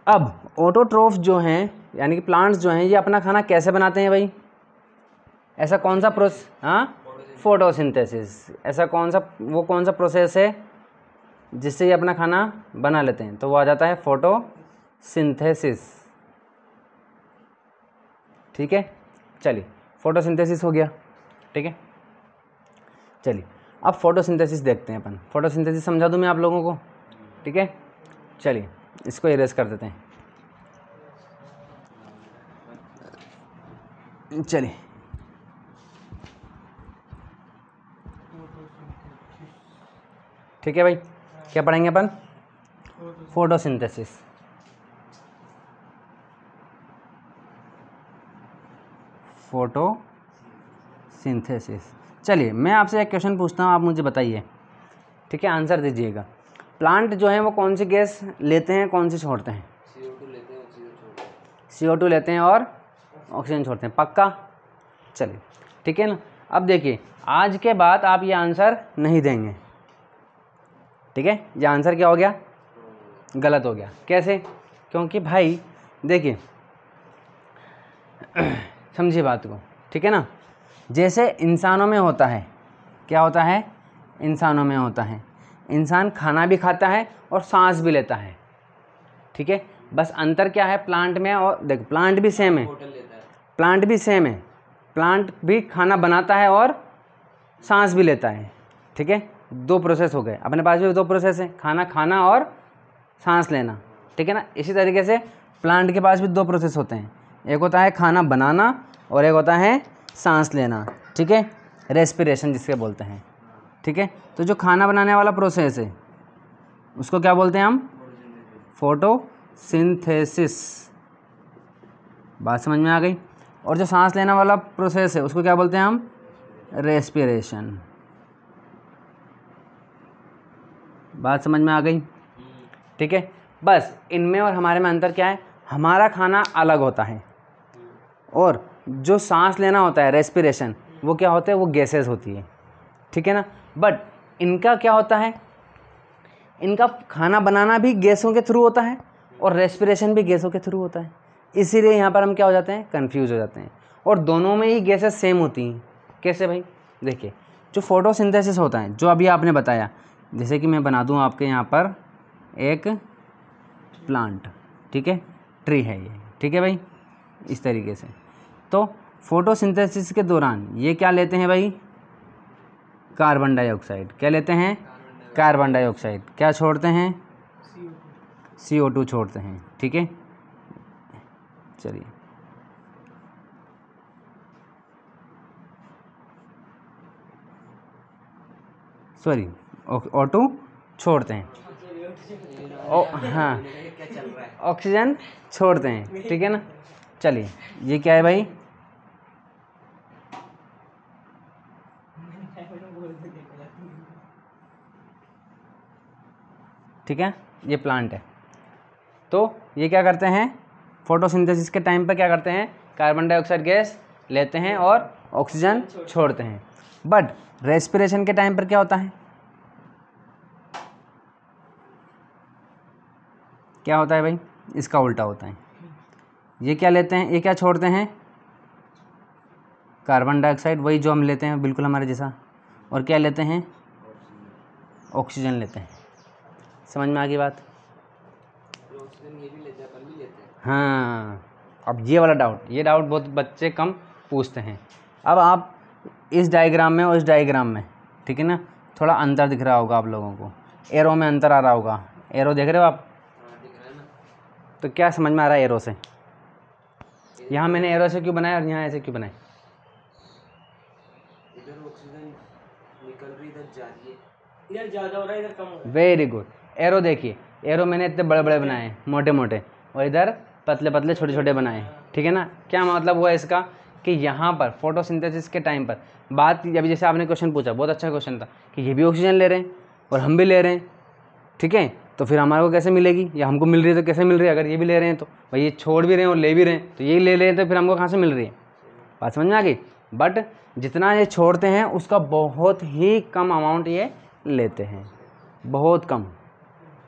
अब ऑटोट्रॉफ जो हैं यानी कि प्लांट्स जो हैं ये अपना खाना कैसे बनाते हैं भाई, ऐसा कौन सा प्रोसेस, हाँ, फोटोसिंथेसिस। ऐसा कौन सा प्रोसेस है जिससे ये अपना खाना बना लेते हैं, तो वो आ जाता है फोटोसिंथेसिस, ठीक है। चलिए, फोटोसिंथेसिस हो गया, ठीक है। चलिए, अब फोटोसिंथेसिस देखते हैं अपन। फोटोसिंथेसिस समझा दूं मैं आप लोगों को, ठीक है। चलिए, इसको इरेज कर देते हैं। चलिए, ठीक है भाई, क्या पढ़ेंगे अपन, फोटोसिंथेसिस। फोटोसिंथेसिस। चलिए, मैं आपसे एक क्वेश्चन पूछता हूँ, आप मुझे बताइए, ठीक है, आंसर दीजिएगा। प्लांट जो है वो कौन सी गैस लेते हैं, कौन सी छोड़ते हैं? CO2 लेते हैं, ऑक्सीजन छोड़ते हैं। CO2 लेते हैं और ऑक्सीजन छोड़ते हैं, पक्का? चलिए, ठीक है ना। अब देखिए, आज के बाद आप ये आंसर नहीं देंगे, ठीक है। ये आंसर क्या हो गया, गलत हो गया। कैसे? क्योंकि भाई देखिए, समझिए बात को, ठीक है ना। जैसे इंसानों में होता है, क्या होता है, इंसानों में होता है, इंसान खाना भी खाता है और सांस भी लेता है, ठीक है। बस अंतर क्या है प्लांट में, और देख प्लांट भी सेम है, बोतल लेता है। प्लांट भी सेम है, प्लांट भी खाना बनाता है और सांस भी लेता है, ठीक है। दो प्रोसेस हो गए अपने पास, भी दो प्रोसेस है, खाना खाना और सांस लेना, ठीक है ना। इसी तरीके से प्लांट के पास भी दो प्रोसेस होते हैं, एक होता है खाना बनाना और एक होता है सांस लेना, ठीक है, रेस्पिरेशन जिसके बोलते हैं, ठीक है। तो जो खाना बनाने वाला प्रोसेस है उसको क्या बोलते हैं हम, फोटोसिंथेसिस। बात समझ में आ गई। और जो सांस लेने वाला प्रोसेस है उसको क्या बोलते हैं हम, रेस्पिरेशन। बात समझ में आ गई, ठीक है। बस इनमें और हमारे में अंतर क्या है, हमारा खाना अलग होता है और जो सांस लेना होता है रेस्पिरेशन, वो क्या होता है, वो गैसेस होती है, ठीक है ना। बट इनका क्या होता है, इनका खाना बनाना भी गैसों के थ्रू होता है और रेस्पिरेशन भी गैसों के थ्रू होता है। इसीलिए यहाँ पर हम क्या हो जाते हैं, कंफ्यूज हो जाते हैं। और दोनों में ही गैसेस सेम होती हैं। कैसे भाई, देखिए, जो फोटोसिंथेसिस होता है, जो अभी आपने बताया, जैसे कि मैं बना दूँ आपके यहाँ पर एक प्लांट, ठीक है, ट्री है ये, ठीक है भाई, इस तरीके से। तो फोटोसिंथेसिस के दौरान ये क्या लेते हैं भाई, कार्बन डाइऑक्साइड। क्या लेते हैं, कार्बन डाइऑक्साइड। क्या छोड़ते हैं, CO2 छोड़ते हैं, ठीक है। चलिए, सॉरी, O2 छोड़ते हैं, हाँ, क्या चल रहा है? ऑक्सीजन छोड़ते हैं, ठीक है ना। चलिए, ये क्या है भाई, ठीक है, ये प्लांट है। तो ये क्या करते हैं, फोटोसिंथेसिस के टाइम पर क्या करते हैं, कार्बन डाइऑक्साइड गैस लेते हैं और ऑक्सीजन छोड़ते हैं। बट रेस्पिरेशन के टाइम पर क्या होता है, क्या होता है भाई, इसका उल्टा होता है। ये क्या लेते हैं, ये क्या छोड़ते हैं, कार्बन डाइऑक्साइड, वही जो हम लेते हैं बिल्कुल हमारे जैसा, और क्या लेते हैं, ऑक्सीजन लेते हैं। समझ में आ गई बात। तो ऑक्सीजन ये भी लेते हैं, अपन भी लेते हैं। हाँ, अब ये वाला डाउट, ये डाउट बहुत बच्चे कम पूछते हैं। अब आप इस डायग्राम में और इस डायग्राम में, ठीक है ना, थोड़ा अंतर दिख रहा होगा आप लोगों को, एरो में अंतर आ रहा होगा, एरो देख रहे हो आप, हाँ, दिख रहा है ना। तो क्या समझ में आ रहा है एरो से, यहाँ मैंने एरो से क्यों बनाया और यहाँ ऐसे क्यों बनाए, इधर ऑक्सीजन निकल रही, इधर जा रही है। इधर ज़्यादा हो रहा है, इधर कम हो रहा है। Very good. एरो देखिए, एरो मैंने इतने बड़े बड़े बनाए, मोटे मोटे, और इधर पतले पतले छोटे छोटे बनाए, ठीक है ना। क्या मतलब हुआ इसका, कि यहाँ पर फोटोसिंथेसिस के टाइम पर बात, अभी जैसे आपने क्वेश्चन पूछा, बहुत अच्छा क्वेश्चन था, कि ये भी ऑक्सीजन ले रहे हैं और हम भी ले रहे हैं, ठीक है, तो फिर हमारे को कैसे मिलेगी, या हमको मिल रही है तो कैसे मिल रही है, अगर ये भी ले रहे हैं तो भाई, ये छोड़ भी रहे हैं और ले भी रहे हैं, तो ये ले रहे हैं तो फिर हमको कहाँ से मिल रही है, बात समझ में आ गई। बट जितना ये छोड़ते हैं उसका बहुत ही कम अमाउंट ये लेते हैं, बहुत कम।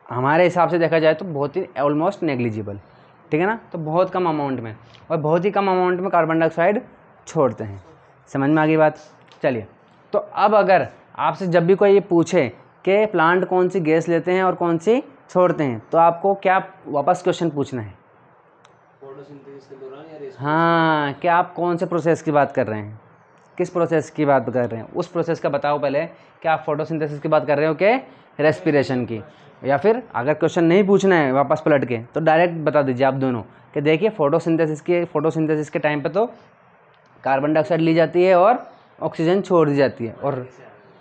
हमारे हिसाब से देखा जाए तो बहुत ही ऑलमोस्ट नेग्लिजिबल, ठीक है ना। तो बहुत कम अमाउंट में और बहुत ही कम अमाउंट में कार्बन डाइऑक्साइड छोड़ते हैं। समझ में आ गई बात। चलिए, तो अब अगर आपसे जब भी कोई ये पूछे कि प्लांट कौन सी गैस लेते हैं और कौन सी छोड़ते हैं, तो आपको क्या वापस क्वेश्चन पूछना है? फोटोसिंथेसिस के दौरान या रेस्पिरेशन? हाँ, क्या आप कौन से प्रोसेस की बात कर रहे हैं, किस प्रोसेस की बात कर रहे हैं, उस प्रोसेस का बताओ पहले। क्या आप फोटोसिंथेसिस की बात कर रहे हो कि रेस्पिरेशन की? या फिर अगर क्वेश्चन नहीं पूछना है वापस पलट के, तो डायरेक्ट बता दीजिए आप दोनों कि देखिए फोटोसिंथेसिस के टाइम पे तो कार्बन डाइऑक्साइड ली जाती है और ऑक्सीजन छोड़ दी जाती है।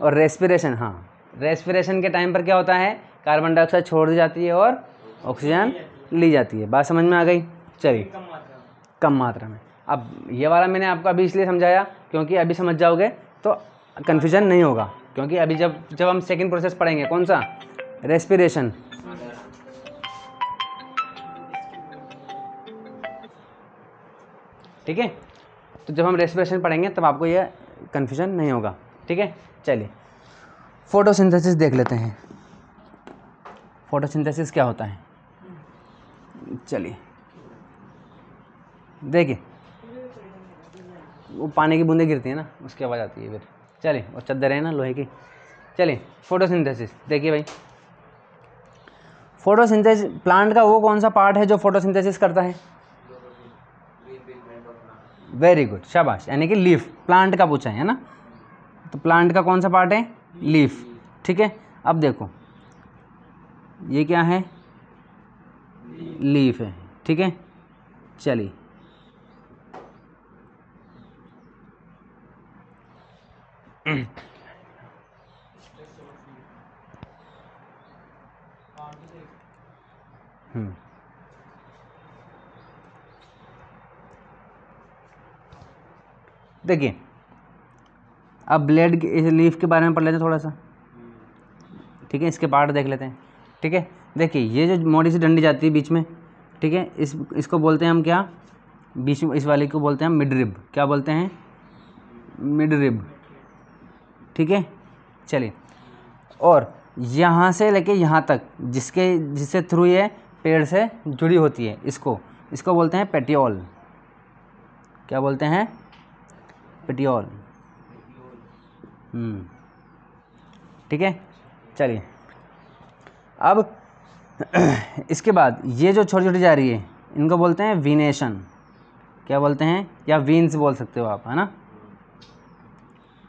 और रेस्पिरेशन, हाँ, रेस्पिरेशन के टाइम पर क्या होता है? कार्बन डाइऑक्साइड छोड़ दी जाती है और ऑक्सीजन ली जाती है। बात समझ में आ गई। चलिए, कम मात्रा में। कम मात्रा में। अब ये वाला मैंने आपको अभी इसलिए समझाया क्योंकि अभी समझ जाओगे तो कन्फ्यूजन नहीं होगा। क्योंकि अभी जब हम सेकंड प्रोसेस पढ़ेंगे, कौन सा? रेस्पिरेशन। ठीक है, तो जब हम रेस्पिरेशन पढ़ेंगे तब आपको ये कन्फ्यूजन नहीं होगा। ठीक है, चलिए फोटोसिंथेसिस देख लेते हैं। फोटोसिंथेसिस क्या होता है? चलिए देखिए, वो पानी की बूंदें गिरती है ना, उसकी आवाज़ आती है फिर। चलिए, और चद्दर है ना लोहे की। चलिए, फोटोसिंथेसिस देखिए भाई। फोटोसिंथेसिस प्लांट का वो कौन सा पार्ट है जो फोटोसिंथेसिस करता है? वेरी गुड, शाबाश। यानी कि लीफ, प्लांट का पूछा है ना। तो प्लांट का कौन सा पार्ट है? लीफ। ठीक है, अब देखो ये क्या है? लीफ है। ठीक है, चलिए देखिए, अब ब्लेड की, इस लीफ के बारे में पढ़ लेते हैं थोड़ा सा। ठीक है, इसके पार्ट देख लेते हैं। ठीक है, देखिए ये जो मोटी सी डंडी जाती है बीच में, ठीक है, इसको बोलते हैं हम क्या? बीच में इस वाले को बोलते हैं हम मिडरिब। क्या बोलते हैं? मिडरिब। ठीक है, चलिए, और यहाँ से लेके यहाँ तक जिससे थ्रू ये पेड़ से जुड़ी होती है, इसको बोलते हैं पेटियोल। क्या बोलते हैं? पेटियोल। ठीक है, चलिए अब इसके बाद ये जो छोटी छोटी जा रही है इनको बोलते हैं वीनेशन। क्या बोलते हैं? या वीन्स बोल सकते हो आप, है ना,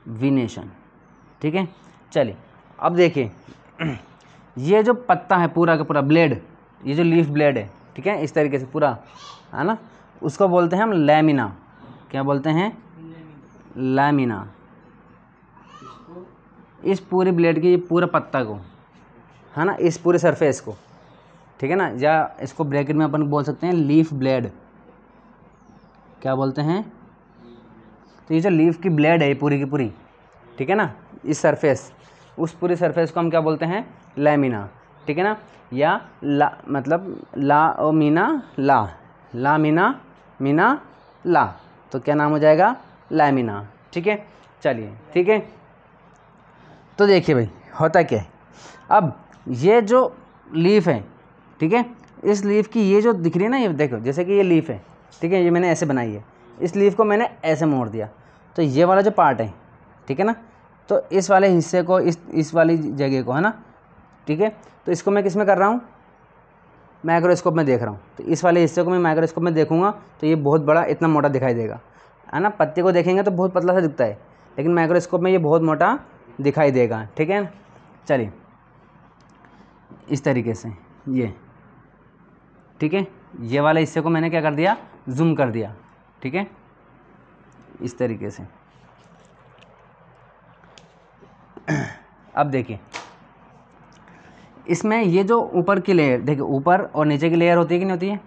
वीनेशन। ठीक है, चलिए अब देखिए ये जो पत्ता है पूरा का पूरा ब्लेड, ये जो लीफ ब्लेड है, ठीक है, इस तरीके से पूरा, है ना, उसको बोलते हैं हम लैमिना। क्या बोलते हैं? लैमिना। इस पूरे ब्लेड की पूरे पत्ता को, है ना, इस पूरे सरफेस को, ठीक है ना, या इसको ब्रैकेट में अपन बोल सकते हैं लीफ ब्लेड। क्या बोलते हैं? तो ये जो लीफ की ब्लेड है पूरी की पूरी, ठीक है ना, इस सरफेस, उस पूरे सरफेस को हम क्या बोलते हैं? लैमिना। ठीक है ना, या मतलब ला और मीना ला, ला मीना मीना ला, तो क्या नाम हो जाएगा? लैमिना। ठीक है, चलिए, ठीक है, तो देखिए भाई होता क्या है। अब ये जो लीफ है, ठीक है, इस लीफ की ये जो दिख रही है ना, ये देखो, जैसे कि ये लीफ है, ठीक है, ये मैंने ऐसे बनाई है, इस लीफ को मैंने ऐसे मोड़ दिया, तो ये वाला जो पार्ट है, ठीक है ना, तो इस वाले हिस्से को, इस वाली जगह को, है ना, ठीक है, तो इसको मैं किस में कर रहा हूँ? माइक्रोस्कोप में देख रहा हूँ। तो इस वाले हिस्से को मैं माइक्रोस्कोप में देखूंगा तो ये बहुत बड़ा, इतना मोटा दिखाई देगा, है ना। पत्ते को देखेंगे तो बहुत पतला सा दिखता है, लेकिन माइक्रोस्कोप में ये बहुत मोटा दिखाई देगा। ठीक है, चलिए इस तरीके से ये, ठीक है, ये वाले हिस्से को मैंने क्या कर दिया? जूम कर दिया। ठीक है, इस तरीके से। अब देखिए इसमें ये जो ऊपर की लेयर, देखिए ऊपर और नीचे की लेयर होती है कि नहीं होती है?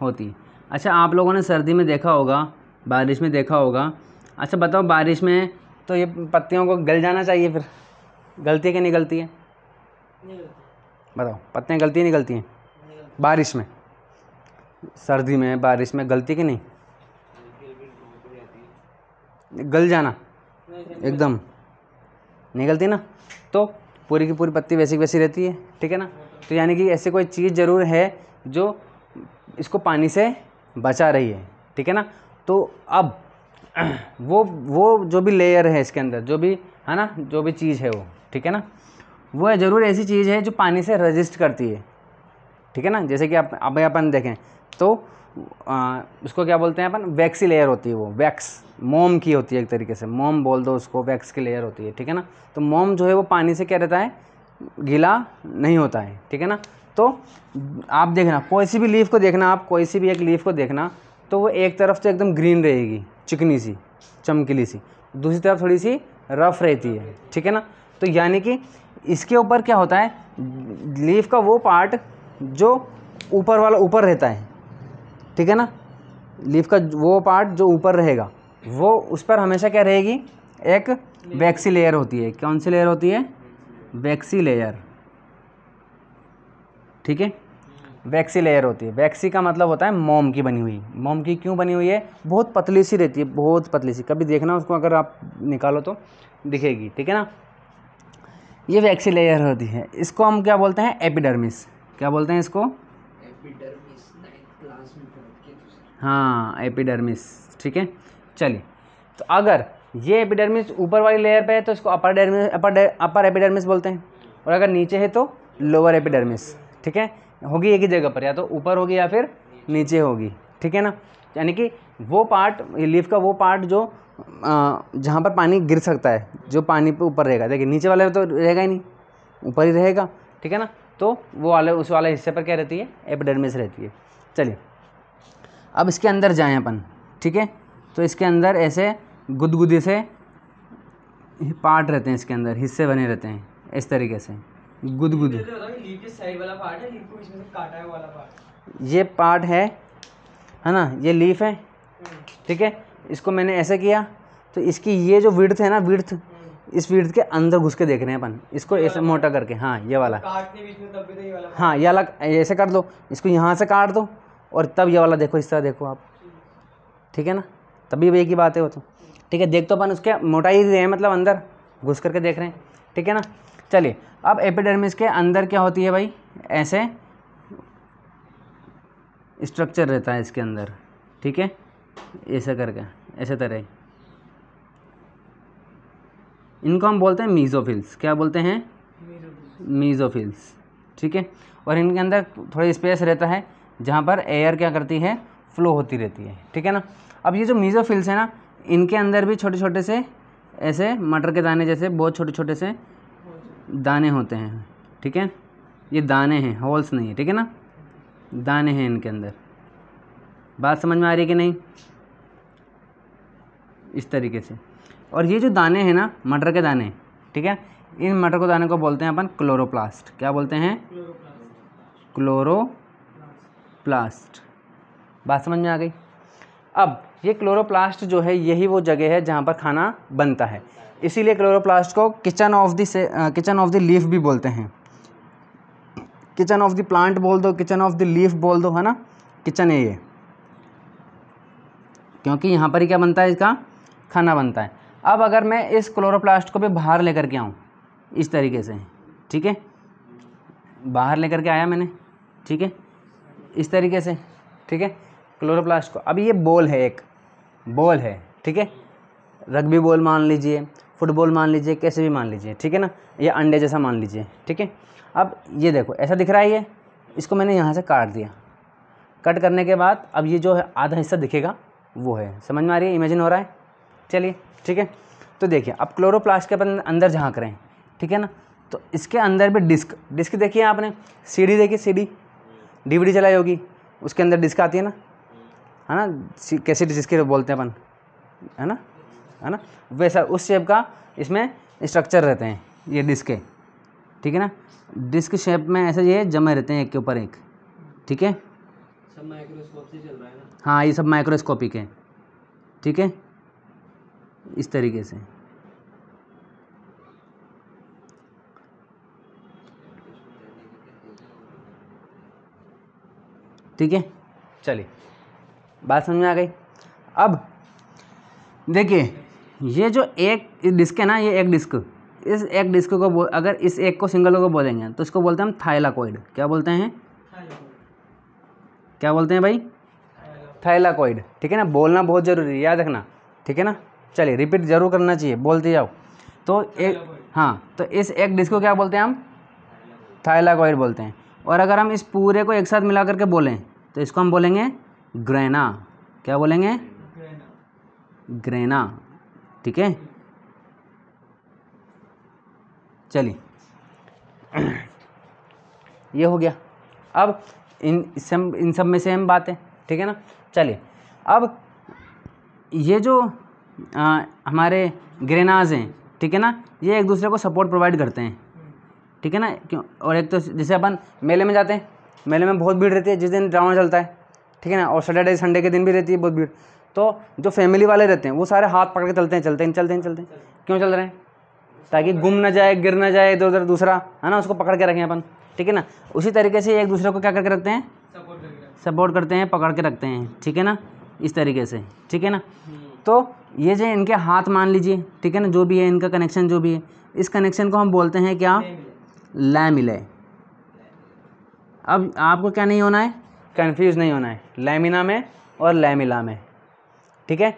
होती है। अच्छा, आप लोगों ने सर्दी में देखा होगा, बारिश में देखा होगा। अच्छा बताओ, बारिश में तो ये पत्तियों को गल जाना चाहिए, फिर गलती है कि नहीं गलती है? बताओ, पत्तियाँ गलती नहीं गलती हैं बारिश में? सर्दी में बारिश में गलती कि नहीं? गल जाना एकदम, निकलती ना, तो पूरी की पूरी पत्ती वैसी की वैसी रहती है, ठीक है ना। तो यानी कि ऐसी कोई चीज़ ज़रूर है जो इसको पानी से बचा रही है, ठीक है ना। तो अब वो जो भी लेयर है इसके अंदर, जो भी है ना, जो भी चीज़ है वो, ठीक है ना, वो ज़रूर ऐसी चीज़ है जो पानी से रेजिस्ट करती है, ठीक है ना। जैसे कि आप अब अपन देखें तो उसको क्या बोलते हैं अपन, वैक्सी लेयर होती है, वो वैक्स मोम की होती है एक तरीके से, मोम बोल दो उसको, वैक्स की लेयर होती है, ठीक है ना। तो मोम जो है वो पानी से क्या रहता है, गीला नहीं होता है, ठीक है ना। तो आप देखना कोई सी भी लीफ को देखना, आप कोई सी भी एक लीफ को देखना, तो वो एक तरफ तो एकदम ग्रीन रहेगी, चिकनी सी, चमकीली सी, दूसरी तरफ थोड़ी सी रफ रहती है, ठीक है ना। तो यानी कि इसके ऊपर क्या होता है, लीफ का वो पार्ट जो ऊपर वाला ऊपर रहता है, ठीक है ना, लीफ का वो पार्ट जो ऊपर रहेगा, वो उस पर हमेशा क्या रहेगी, एक वैक्सी लेयर होती है। कौन सी लेयर होती है, वैक्सी लेयर, ठीक है, वैक्सी लेयर होती है। वैक्सी का मतलब होता है मोम की बनी हुई। मोम की क्यों बनी हुई है, बहुत पतली सी रहती है, बहुत पतली सी, कभी देखना उसको अगर आप निकालो तो दिखेगी, ठीक है ना। ये वैक्सी लेयर होती है, इसको हम क्या बोलते हैं, एपिडर्मिस। क्या बोलते हैं इसको, एपिडर्मिस, 9th क्लास में पढ़ के तो सर। हाँ एपिडर्मिस, ठीक है। चलिए, तो अगर ये एपिडर्मिस ऊपर वाली लेयर पे है तो इसको अपर डर्मिस, अपर एपिडर्मिस बोलते हैं, और अगर नीचे है तो लोअर एपिडर्मिस, ठीक है। होगी एक ही जगह पर, या तो ऊपर होगी या फिर नीचे होगी, ठीक है ना। यानी कि वो पार्ट, लीफ का वो पार्ट जो जहाँ पर पानी गिर सकता है, जो पानी पे ऊपर रहेगा, देखिए नीचे वाले तो रहेगा ही नहीं, ऊपर ही रहेगा, ठीक है ना। तो वो वाले, उस वाले हिस्से पर क्या रहती है, एपिडर्मिस रहती है। चलिए अब इसके अंदर जाएं अपन, ठीक है। तो इसके अंदर ऐसे गुदगुदी से पार्ट रहते हैं, इसके अंदर हिस्से बने रहते हैं इस तरीके से, गुदगुदी। लीफ के साइड वाला पार्ट है, लीफ को बीच में से काटा है वो वाला पार्ट। ये पार्ट है ना, ये लीफ है, ठीक है। इसको मैंने ऐसे किया तो इसकी ये जो विड्थ है ना, विड्थ, इस विड्थ के अंदर घुस के देख रहे हैं अपन इसको, ऐसे मोटा करके, हाँ ये वाला, काटने बीच में तब भी तो ये वाला हाँ ये अलग ऐसे कर दो, इसको यहाँ से काट दो और तब ये वाला देखो, इस तरह देखो आप, ठीक है ना, तभी एक ही बात है वो तो, ठीक है। देख तो अपन उसके मोटाई रहे हैं, मतलब अंदर घुस करके देख रहे हैं, ठीक है ना। चलिए अब एपिडर्मिस के अंदर क्या होती है भाई, ऐसे स्ट्रक्चर रहता है इसके अंदर, ठीक है, ऐसे करके, ऐसे तरह, इनको हम बोलते हैं मीज़ोफिल्स। क्या बोलते हैं, मीज़ोफिल्स, ठीक है। और इनके अंदर थोड़ा स्पेस रहता है जहाँ पर एयर क्या करती है, फ्लो होती रहती है, ठीक है ना। अब ये जो मीज़ोफिल्स है ना, इनके अंदर भी छोटे छोटे से ऐसे मटर के दाने जैसे बहुत छोटे छोटे से दाने होते हैं, ठीक है। ये दाने हैं, होल्स नहीं है, ठीक है ना, दाने हैं इनके अंदर। बात समझ में आ रही है कि नहीं, इस तरीके से। और ये जो दाने हैं ना, मटर के दाने, ठीक है, इन मटर के दाने को बोलते हैं अपन क्लोरोप्लास्ट। क्या बोलते हैं, क्लोरोप्लास्ट। बात समझ में आ गई। अब ये क्लोरोप्लास्ट जो है, यही वो जगह है जहाँ पर खाना बनता है, इसीलिए क्लोरोप्लास्ट को किचन ऑफ द लीफ भी बोलते हैं। किचन ऑफ द प्लांट बोल दो, किचन ऑफ द लीफ बोल दो, है ना, किचन है ये, क्योंकि यहाँ पर ही क्या बनता है, इसका खाना बनता है। अब अगर मैं इस क्लोरोप्लास्ट को भी बाहर लेकर के आऊँ इस तरीके से, ठीक है, बाहर लेकर के आया मैंने, ठीक है, इस तरीके से, ठीक है, क्लोरोप्लास्ट को। अब ये बॉल है, एक बॉल है, ठीक है, रग्बी बॉल मान लीजिए, फुटबॉल मान लीजिए, कैसे भी मान लीजिए, ठीक है ना, ये अंडे जैसा मान लीजिए, ठीक है। अब ये देखो ऐसा दिख रहा है, ये इसको मैंने यहाँ से काट दिया, कट करने के बाद अब ये जो है आधा हिस्सा दिखेगा वो है, समझ में आ रही है, इमेजिन हो रहा है। चलिए ठीक है, तो देखिए अब क्लोरोप्लास्ट के अपन अंदर झांक रहे हैं, ठीक है ना। तो इसके अंदर भी डिस्क देखिए आपने, सीडी देखी, सीडी डीवीडी चलाई होगी, उसके अंदर डिस्क आती है ना, कैसेट जिसके बोलते हैं अपन, है ना, वैसा उस शेप का इसमें स्ट्रक्चर रहते हैं ये डिस्क के, ठीक है ना। डिस्क शेप में ऐसे ये जमे रहते हैं एक के ऊपर एक, ठीक है। सब माइक्रोस्कोप से चल रहा है ना। हाँ ये सब माइक्रोस्कोपिक है, ठीक है, इस तरीके से। ठीक है, चलिए बात समझ में आ गई। अब देखिए ये जो एक डिस्क है ना, ये एक डिस्क, इस एक डिस्क को अगर इस एक को सिंगल को बोलेंगे तो इसको बोलते हैं हम थाइलाकॉइड। क्या बोलते हैं? क्या बोलते हैं भाई? थाइलाकॉइड। ठीक है ना, बोलना बहुत ज़रूरी है, याद रखना। ठीक है ना, चलिए रिपीट जरूर करना चाहिए, बोलते जाओ। तो एक, हाँ, तो इस एक डिस्क को क्या बोलते हैं हम? थाइलाकॉइड बोलते हैं। और अगर हम इस पूरे को एक साथ मिला करके बोलें तो इसको हम बोलेंगे ग्रेना। क्या बोलेंगे? ग्रेना। ठीक है, चलिए ये हो गया। अब इन सब में से हम बातें, ठीक है ना। चलिए अब ये जो हमारे ग्रेनाज हैं, ठीक है ना, ये एक दूसरे को सपोर्ट प्रोवाइड करते हैं। ठीक है ना, क्यों? और एक तो जैसे अपन मेले में जाते हैं, मेले में बहुत भीड़ रहती है जिस दिन ड्रामा चलता है, ठीक है ना, और सैटरडे संडे के दिन भी रहती है बहुत भीड़। तो जो फैमिली वाले रहते हैं वो सारे हाथ पकड़ के चलते हैं। क्यों चल रहे हैं? ताकि गुम ना जाए, गिर ना जाए इधर उधर, दूसरा है ना, उसको पकड़ के रखें अपन। ठीक है ना, उसी तरीके से एक दूसरे को क्या करके रखते हैं? सपोर्ट करते हैं, पकड़ के रखते हैं। ठीक है ना, इस तरीके से। ठीक है ना, तो ये जो इनके हाथ मान लीजिए, ठीक है ना, जो भी है इनका कनेक्शन जो भी है, इस कनेक्शन को हम बोलते हैं क्या? लैमिले। अब आपको क्या नहीं होना है? कंफ्यूज नहीं होना है लैमिना में और लैमिला में। ठीक है,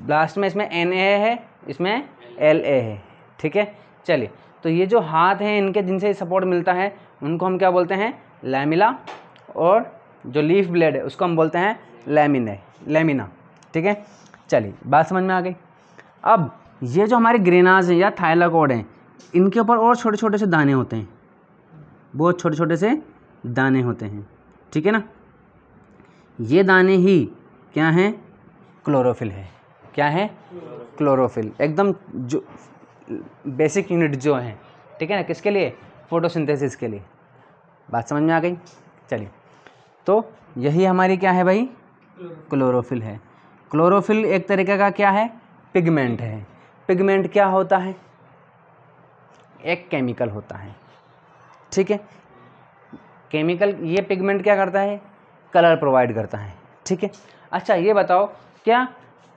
लास्ट में इसमें NA है, इसमें LA है। ठीक है, चलिए, तो ये जो हाथ हैं इनके जिनसे सपोर्ट मिलता है उनको हम क्या बोलते हैं? लैमिला। और जो लीफ ब्लेड है उसको हम बोलते हैं लैमिना। ठीक है, चलिए बात समझ में आ गई। अब ये जो हमारे ग्रेनाज हैं या थाइलाकॉइड हैं, इनके ऊपर और छोटे छोटे से दाने होते हैं, बहुत छोटे छोटे से दाने होते हैं। ठीक है ना, ये दाने ही क्या हैं? क्लोरोफिल है। क्या है? क्लोरोफिल। एकदम जो बेसिक यूनिट जो है, ठीक है ना, किसके लिए? फोटोसिंथेसिस के लिए। बात समझ में आ गई। चलिए, तो यही हमारी क्या है भाई? क्लोरोफिल है। क्लोरोफिल एक तरीके का क्या है? पिगमेंट है। पिगमेंट क्या होता है? एक केमिकल होता है। ठीक है, केमिकल, ये पिगमेंट क्या करता है? कलर प्रोवाइड करता है। ठीक है, अच्छा ये बताओ, क्या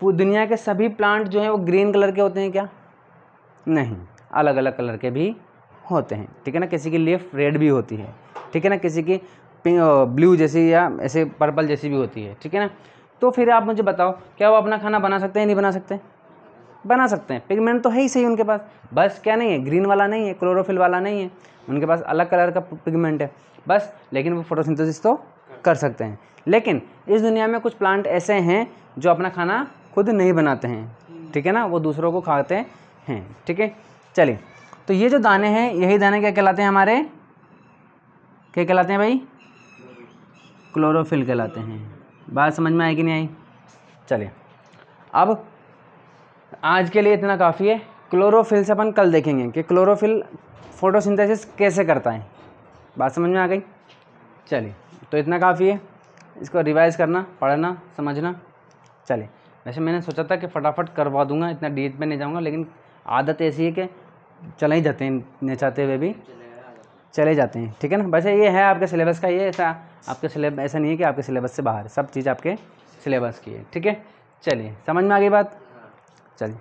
दुनिया के सभी प्लांट जो हैं वो ग्रीन कलर के होते हैं क्या? नहीं, अलग अलग कलर के भी होते हैं। ठीक है ना, किसी की लीफ रेड भी होती है, ठीक है ना, किसी की ब्लू जैसी या ऐसे पर्पल जैसी भी होती है। ठीक है ना, तो फिर आप मुझे बताओ, क्या वो अपना खाना बना सकते हैं? नहीं बना सकते? बना सकते हैं। पिगमेंट तो है ही सही उनके पास, बस क्या नहीं है? ग्रीन वाला नहीं है, क्लोरोफिल वाला नहीं है, उनके पास अलग कलर का पिगमेंट है बस। लेकिन वो फोटोसिंथेसिस तो कर सकते हैं। लेकिन इस दुनिया में कुछ प्लांट ऐसे हैं जो अपना खाना खुद नहीं बनाते हैं, ठीक है ना, वो दूसरों को खाते हैं। ठीक है, चलिए, तो ये जो दाने हैं, यही दाने क्या कहलाते हैं हमारे? क्या कहलाते हैं भाई? क्लोरोफिल कहलाते हैं। बात समझ में आई कि नहीं आई? चलिए, अब आज के लिए इतना काफ़ी है। क्लोरोफिल से अपन कल देखेंगे कि क्लोरोफिल फोटोसिंथेसिस कैसे करता है। बात समझ में आ गई? चलिए, तो इतना काफ़ी है, इसको रिवाइज़ करना, पढ़ना, समझना। चलिए, वैसे मैंने सोचा था कि फटाफट करवा दूंगा, इतना डीप में नहीं जाऊंगा, लेकिन आदत ऐसी है कि चले ही जाते हैं, नहीं चाहते हुए भी चले जाते हैं। ठीक है ना, वैसे ये है आपके सिलेबस का, ये ऐसा आपके सिलेबस, ऐसा नहीं है कि आपके सिलेबस से बाहर, सब चीज़ आपके सिलेबस की है। ठीक है, चलिए, समझ में आ गई बात? चलिए।